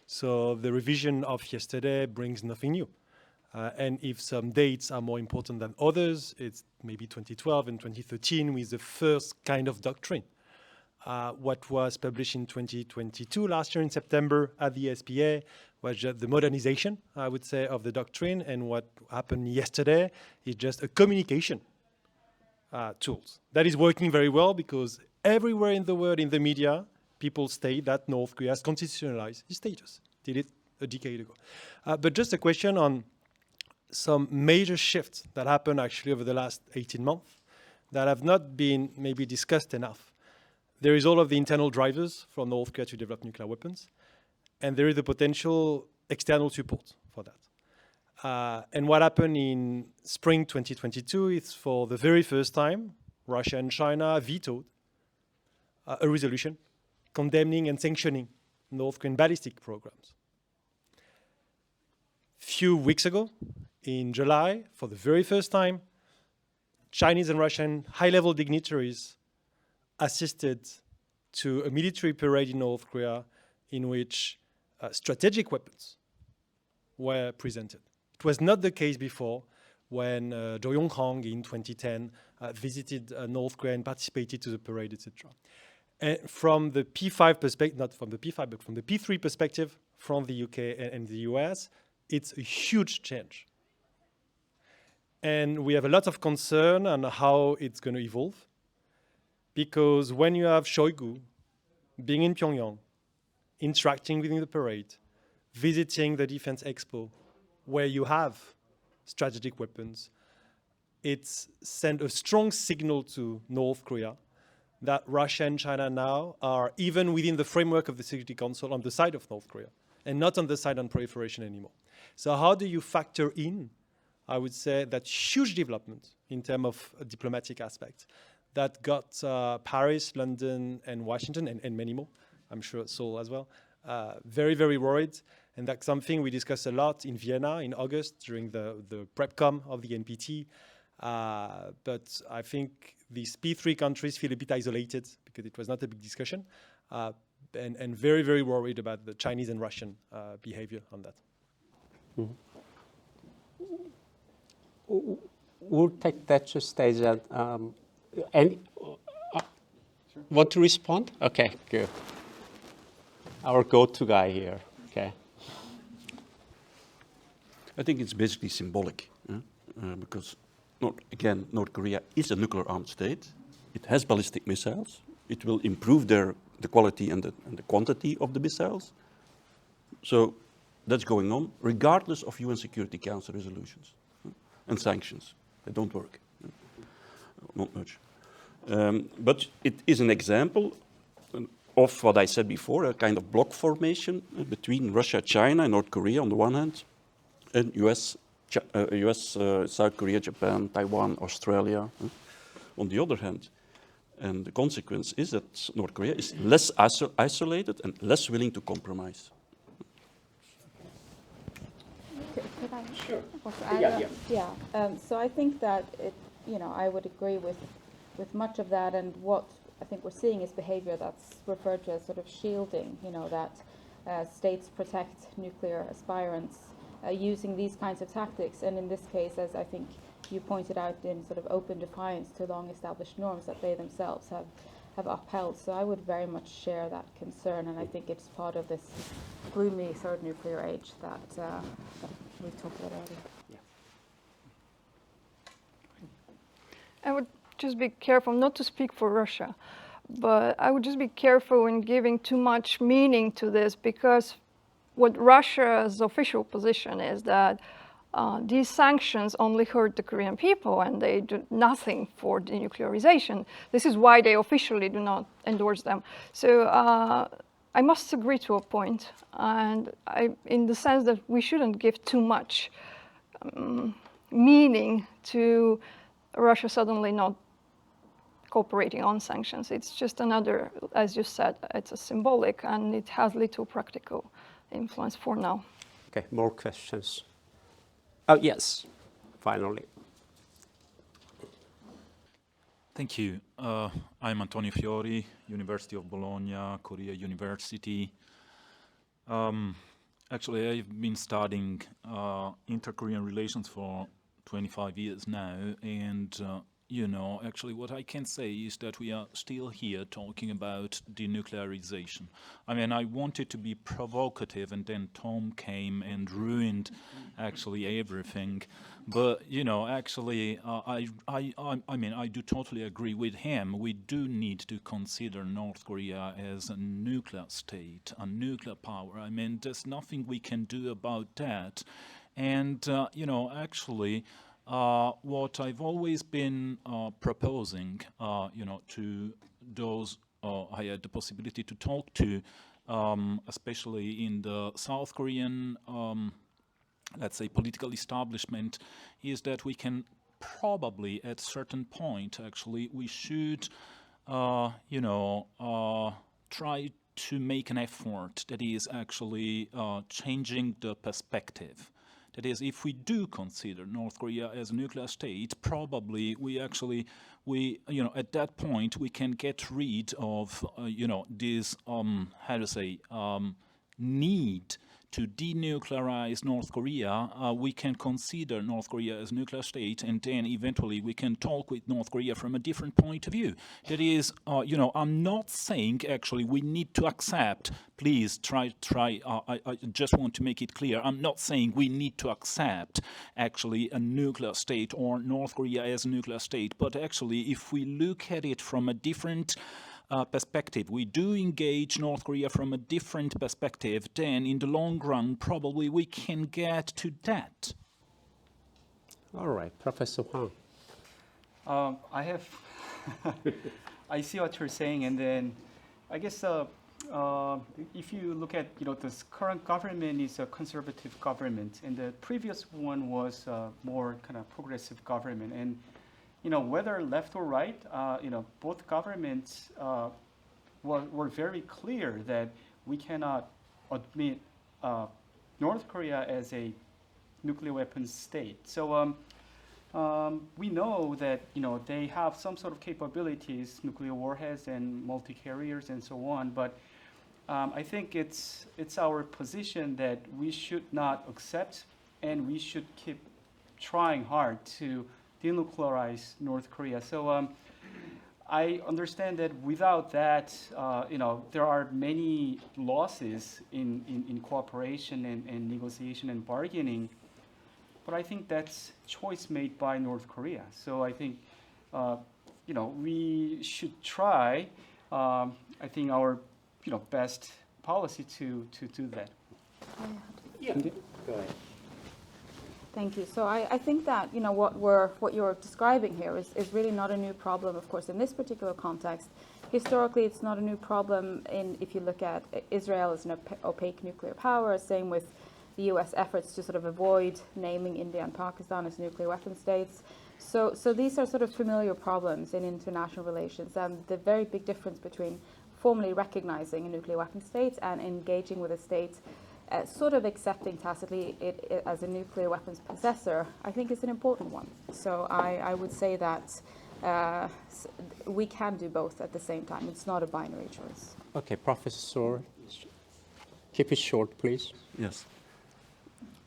So the revision of yesterday brings nothing new. And if some dates are more important than others, it's maybe 2012 and 2013 with the first kind of doctrine. What was published in 2022, last year in September at the SPA, was just the modernization, I would say, of the doctrine. And what happened yesterday is just a communication tools. That is working very well, because everywhere in the world, in the media, people state that North Korea has constitutionalized its status. Did it a decade ago. But just a question on some major shifts that happened actually over the last 18 months that have not been maybe discussed enough. There is all of the internal drivers for North Korea to develop nuclear weapons, and there is the potential external support for that. And what happened in spring 2022 is, for the very first time, Russia and China vetoed a resolution condemning and sanctioning North Korean ballistic programs. Few weeks ago, in July, for the very first time, Chinese and Russian high-level dignitaries assisted to a military parade in North Korea in which strategic weapons were presented. It was not the case before, when Jo Yong-hong in 2010 visited North Korea and participated to the parade, etc. And from the P5 perspective, not from the P5, but from the P3 perspective, from the UK and the US, it's a huge change. And we have a lot of concern on how it's going to evolve, because when you have Shoigu being in Pyongyang, interacting within the parade, visiting the Defense Expo, where you have strategic weapons, it's sent a strong signal to North Korea that Russia and China now are, even within the framework of the Security Council, on the side of North Korea, and not on the side on proliferation anymore. So how do you factor in, I would say, that huge development in terms of diplomatic aspects that got Paris, London, and Washington, and many more, I'm sure Seoul as well, very, very worried. And that's something we discussed a lot in Vienna in August during the PrepCom of the NPT. But I think these P3 countries feel a bit isolated because it was not a big discussion, and very, very worried about the Chinese and Russian behavior on that. Mm-hmm. We'll take that just as a, want to respond? Okay, good. Our go-to guy here, okay. I think it's basically symbolic, because, North Korea is a nuclear-armed state. It has ballistic missiles. It will improve the quality and the quantity of the missiles. So that's going on, regardless of UN Security Council resolutions and sanctions. They don't work, not much. But it is an example of what I said before, a kind of bloc formation between Russia, China, and North Korea on the one hand, and US, South Korea, Japan, Taiwan, Australia on the other hand. And the consequence is that North Korea is less isolated and less willing to compromise. Could I? Sure. So I think that I would agree with much of that, and what I think we're seeing is behavior that's referred to as sort of shielding. That states protect nuclear aspirants using these kinds of tactics, and in this case, as I think you pointed out, in sort of open defiance to long-established norms that they themselves have upheld. So I would very much share that concern, and I think it's part of this gloomy third nuclear age that we've talked about earlier. Yeah. I would just be careful not to speak for Russia, but I would just be careful in giving too much meaning to this, because what Russia's official position is that these sanctions only hurt the Korean people and they do nothing for denuclearization. This is why they officially do not endorse them. So I must agree to a point, and in the sense that we shouldn't give too much meaning to Russia suddenly not cooperating on sanctions. It's just another, as you said, it's a symbolic, and it has little practical influence for now. Okay, more questions. Oh, yes, finally. Thank you. I'm Antonio Fiori, University of Bologna, Korea University. Actually, I've been studying inter-Korean relations for 25 years now, and actually what I can say is that we are still here talking about denuclearization. I mean, I wanted to be provocative, and then Tom came and ruined actually everything. But actually, I do totally agree with him. We do need to consider North Korea as a nuclear state, a nuclear power. I mean, there's nothing we can do about that. And actually, what I've always been proposing, to those I had the possibility to talk to, especially in the South Korean, let's say, political establishment, is that we can probably, at certain point, actually, we should, try to make an effort that is actually changing the perspective. That is, if we do consider North Korea as a nuclear state, probably at that point, we can get rid of, this, need to denuclearize North Korea, we can consider North Korea as a nuclear state, and then eventually we can talk with North Korea from a different point of view. That is, I'm not saying actually we need to accept, please try, I just want to make it clear, I'm not saying we need to accept actually a nuclear state or North Korea as a nuclear state, but actually if we look at it from a different perspective, we do engage North Korea from a different perspective, then in the long run, probably we can get to that. All right, Professor Huang. I see what you're saying, and then I guess if you look at, this current government is a conservative government, and the previous one was more kind of progressive government, and whether left or right, both governments were very clear that we cannot admit North Korea as a nuclear weapons state. So we know that they have some sort of capabilities, nuclear warheads and multi-carriers and so on. But I think it's our position that we should not accept, and we should keep trying hard to denuclearize North Korea. So I understand that without that, there are many losses in cooperation and negotiation and bargaining. But I think that's choice made by North Korea. So I think, we should try, I think, our, best policy to do that. Yeah, go ahead. Thank you. So I think that what you're describing here is really not a new problem, of course, in this particular context. Historically, it's not a new problem if you look at Israel as an opaque nuclear power, same with the US efforts to sort of avoid naming India and Pakistan as nuclear weapon states. So these are sort of familiar problems in international relations, and the very big difference between formally recognizing a nuclear weapon state and engaging with a state sort of accepting tacitly it as a nuclear weapons possessor, I think is an important one. So I would say that we can do both at the same time. It's not a binary choice. Okay, Professor, keep it short, please. Yes.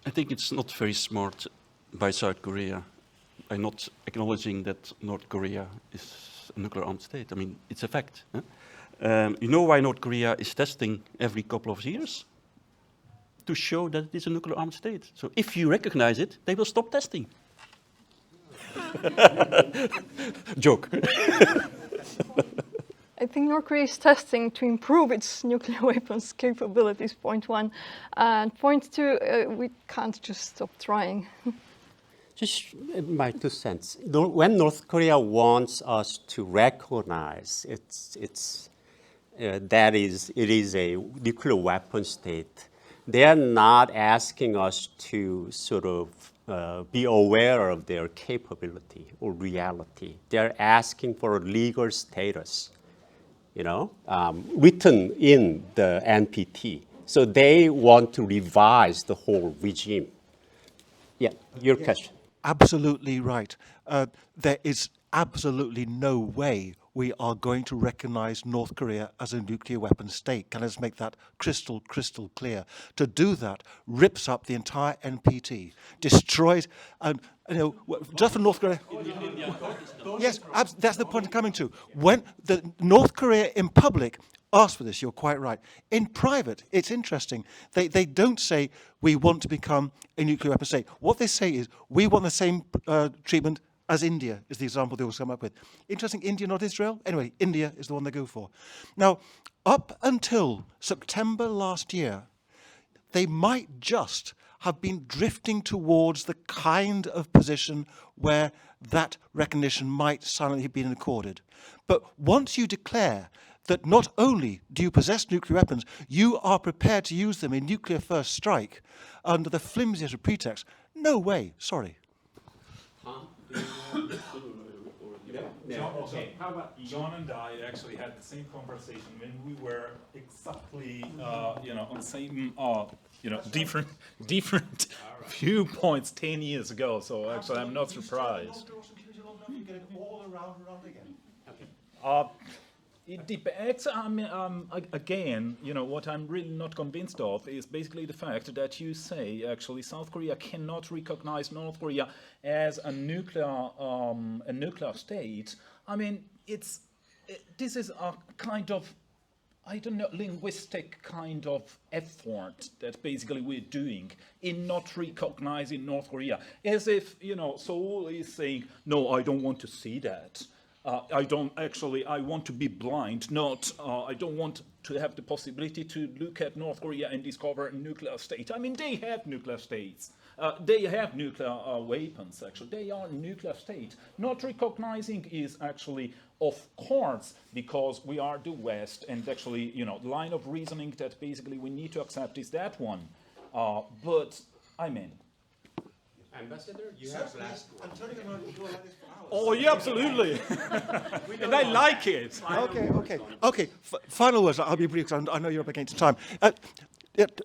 I think it's not very smart by South Korea by not acknowledging that North Korea is a nuclear armed state. I mean, it's a fact. You know why North Korea is testing every couple of years? To show that it is a nuclear armed state. So if you recognize it, they will stop testing. Joke. I think North Korea is testing to improve its nuclear weapons capabilities, point one. And point two, we can't just stop trying. Just my 2 cents. When North Korea wants us to recognize that it is a nuclear weapon state, they are not asking us to sort of be aware of their capability or reality. They're asking for a legal status, written in the NPT. So they want to revise the whole regime. Yeah, your question. Absolutely right. There is absolutely no way we are going to recognize North Korea as a nuclear weapon state. Can I just make that crystal clear? To do that rips up the entire NPT, destroys, and just for North Korea. Yes, that's the point I'm coming to. When the North Korea in public asked for this, you're quite right. In private, it's interesting. They don't say we want to become a nuclear weapon state. What they say is we want the same treatment as India, is the example they always come up with. Interesting, India, not Israel? Anyway, India is the one they go for. Now, up until September last year, they might just have been drifting towards the kind of position where that recognition might silently have been accorded. But once you declare that not only do you possess nuclear weapons, you are prepared to use them in nuclear first strike under the flimsiest of pretexts, no way, sorry. Okay. How about John and I actually had the same conversation when we were exactly, on the same, different viewpoints 10 years ago. So actually, I'm not surprised. It depends. Again, you know, what I'm really not convinced of is basically the fact that you say actually South Korea cannot recognize North Korea as a nuclear state. I mean, this is a kind of, I don't know, linguistic kind of effort that basically we're doing in not recognizing North Korea, as if, you know, Seoul is saying, no, I don't want to see that. I want to be blind, not, I don't want to have the possibility to look at North Korea and discover a nuclear state. I mean, they have nuclear states. They have nuclear weapons, actually. They are a nuclear state. Not recognizing is actually of course, because we are the West, and actually, you know, the line of reasoning that basically we need to accept is that one. But, I mean, Ambassador, you have last word. oh, yeah, absolutely. And I like it. Okay. Final words. I'll be brief because I know you're up against time.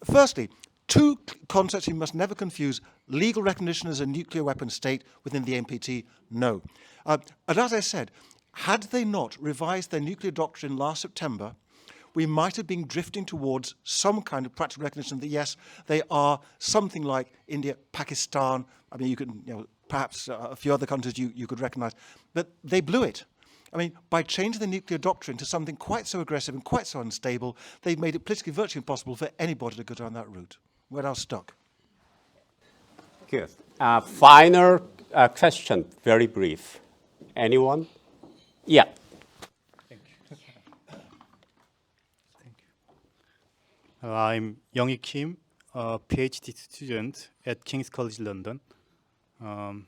Firstly, two concepts you must never confuse: legal recognition as a nuclear weapon state within the NPT. No. And as I said, had they not revised their nuclear doctrine last September, we might have been drifting towards some kind of practical recognition that, yes, they are something like India, Pakistan. I mean, you could, you know, perhaps a few other countries you could recognize. But they blew it. I mean, by changing the nuclear doctrine to something quite so aggressive and quite so unstable, they've made it politically virtually impossible for anybody to go down that route. We're now stuck. Good. Final question, very brief. Anyone? Yeah. I'm Young-hee Kim, a PhD student at King's College London. And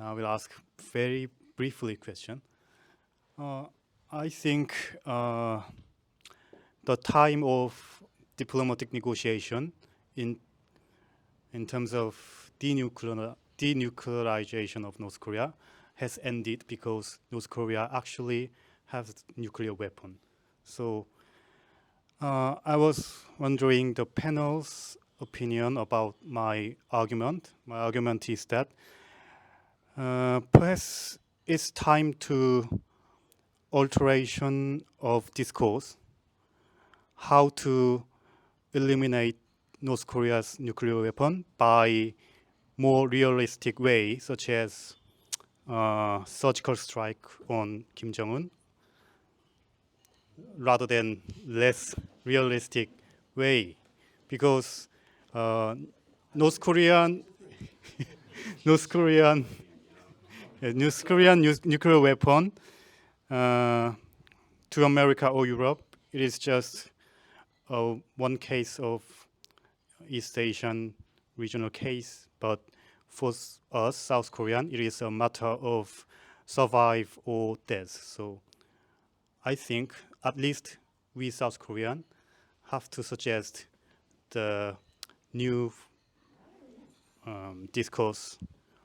I will ask very briefly a question. I think the time of diplomatic negotiation in terms of denuclearization of North Korea has ended because North Korea actually has nuclear weapon. So I was wondering the panel's opinion about my argument. My argument is that perhaps it's time to alteration of discourse, how to eliminate North Korea's nuclear weapon by more realistic way, such as surgical strike on Kim Jong-un, rather than less realistic way, because North Korean nuclear weapon to America or Europe, it is just one case of East Asian regional case, but for us, South Korean, it is a matter of survive or death. So I think at least we South Korean have to suggest the new discourse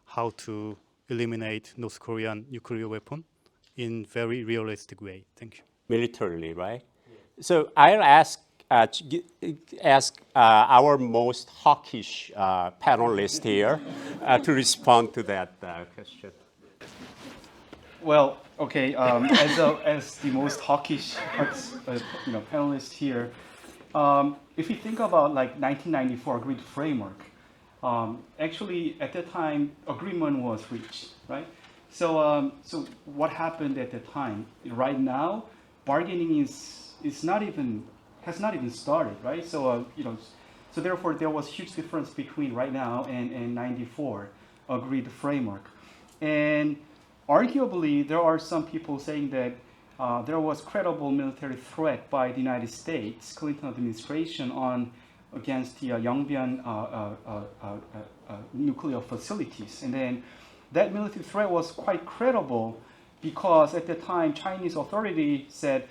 how to eliminate North Korean nuclear weapon in very realistic way. Thank you. Militarily, right? So I'll ask our most hawkish panelist here to respond to that question. Well, okay. As the most hawkish panelist here, if you think about like 1994 agreed framework, actually at that time agreement was reached, right? So what happened at the time? Right now, bargaining has not even started, right? So so therefore there was huge difference between right now and 94 agreed framework, and arguably there are some people saying that there was credible military threat by the United States, Clinton administration, against the Yongbyon nuclear facilities, and then that military threat was quite credible because at the time Chinese authority said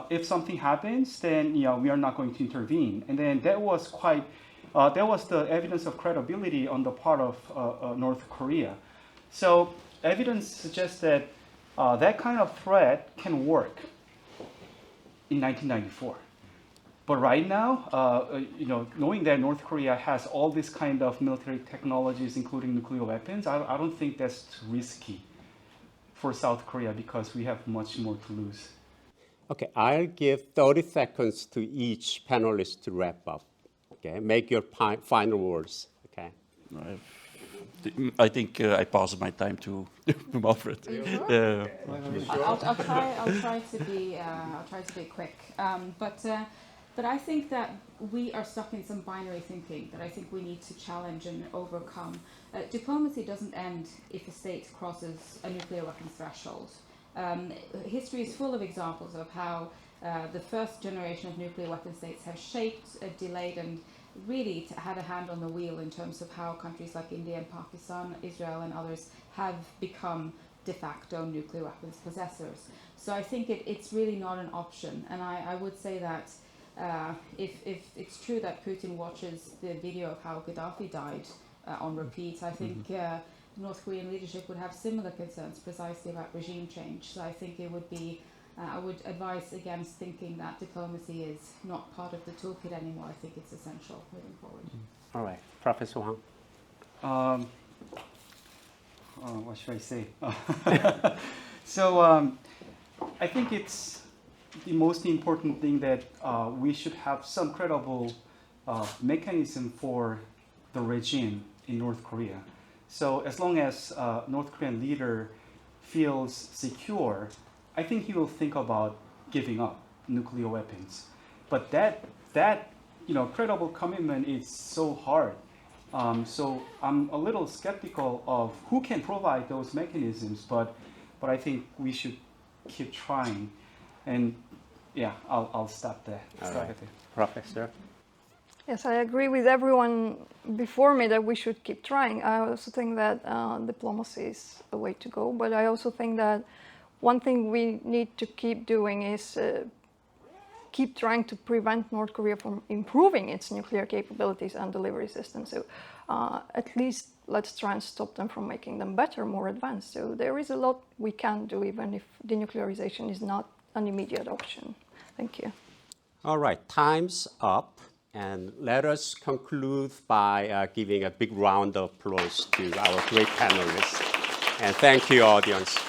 if something happens, then we are not going to intervene, and then that was the evidence of credibility on the part of North Korea. So evidence suggests that that kind of threat can work in 1994. But right now, knowing that North Korea has all this kind of military technologies, including nuclear weapons, I don't think that's too risky for South Korea because we have much more to lose. Okay, I'll give 30 seconds to each panelist to wrap up. Okay, make your final words. Okay. I think I passed my time to Manfred. I'll try to be quick. But I think that we are stuck in some binary thinking that I think we need to challenge and overcome. Diplomacy doesn't end if a state crosses a nuclear weapons threshold. History is full of examples of how the first generation of nuclear weapon states have shaped, delayed, and really had a hand on the wheel in terms of how countries like India and Pakistan, Israel and others have become de facto nuclear weapons possessors. So I think it's really not an option. And I would say that if it's true that Putin watches the video of how Gaddafi died on repeat, I think North Korean leadership would have similar concerns precisely about regime change. So I think it would be I would advise against thinking that diplomacy is not part of the toolkit anymore. I think it's essential moving forward. All right, Professor Wang. What should I say? So I think it's the most important thing that we should have some credible mechanism for the regime in North Korea. So as long as North Korean leader feels secure, I think he will think about giving up nuclear weapons. But that credible commitment is so hard. So I'm a little skeptical of who can provide those mechanisms. But I think we should keep trying. And yeah, I'll stop there. Professor. Yes, I agree with everyone before me that we should keep trying. I also think that diplomacy is the way to go. But I also think that one thing we need to keep doing is keep trying to prevent North Korea from improving its nuclear capabilities and delivery systems. So at least let's try and stop them from making them better, more advanced. So there is a lot we can do, even if denuclearization is not an immediate option. Thank you. All right, time's up. And let us conclude by giving a big round of applause to our great panelists. And thank you, audience.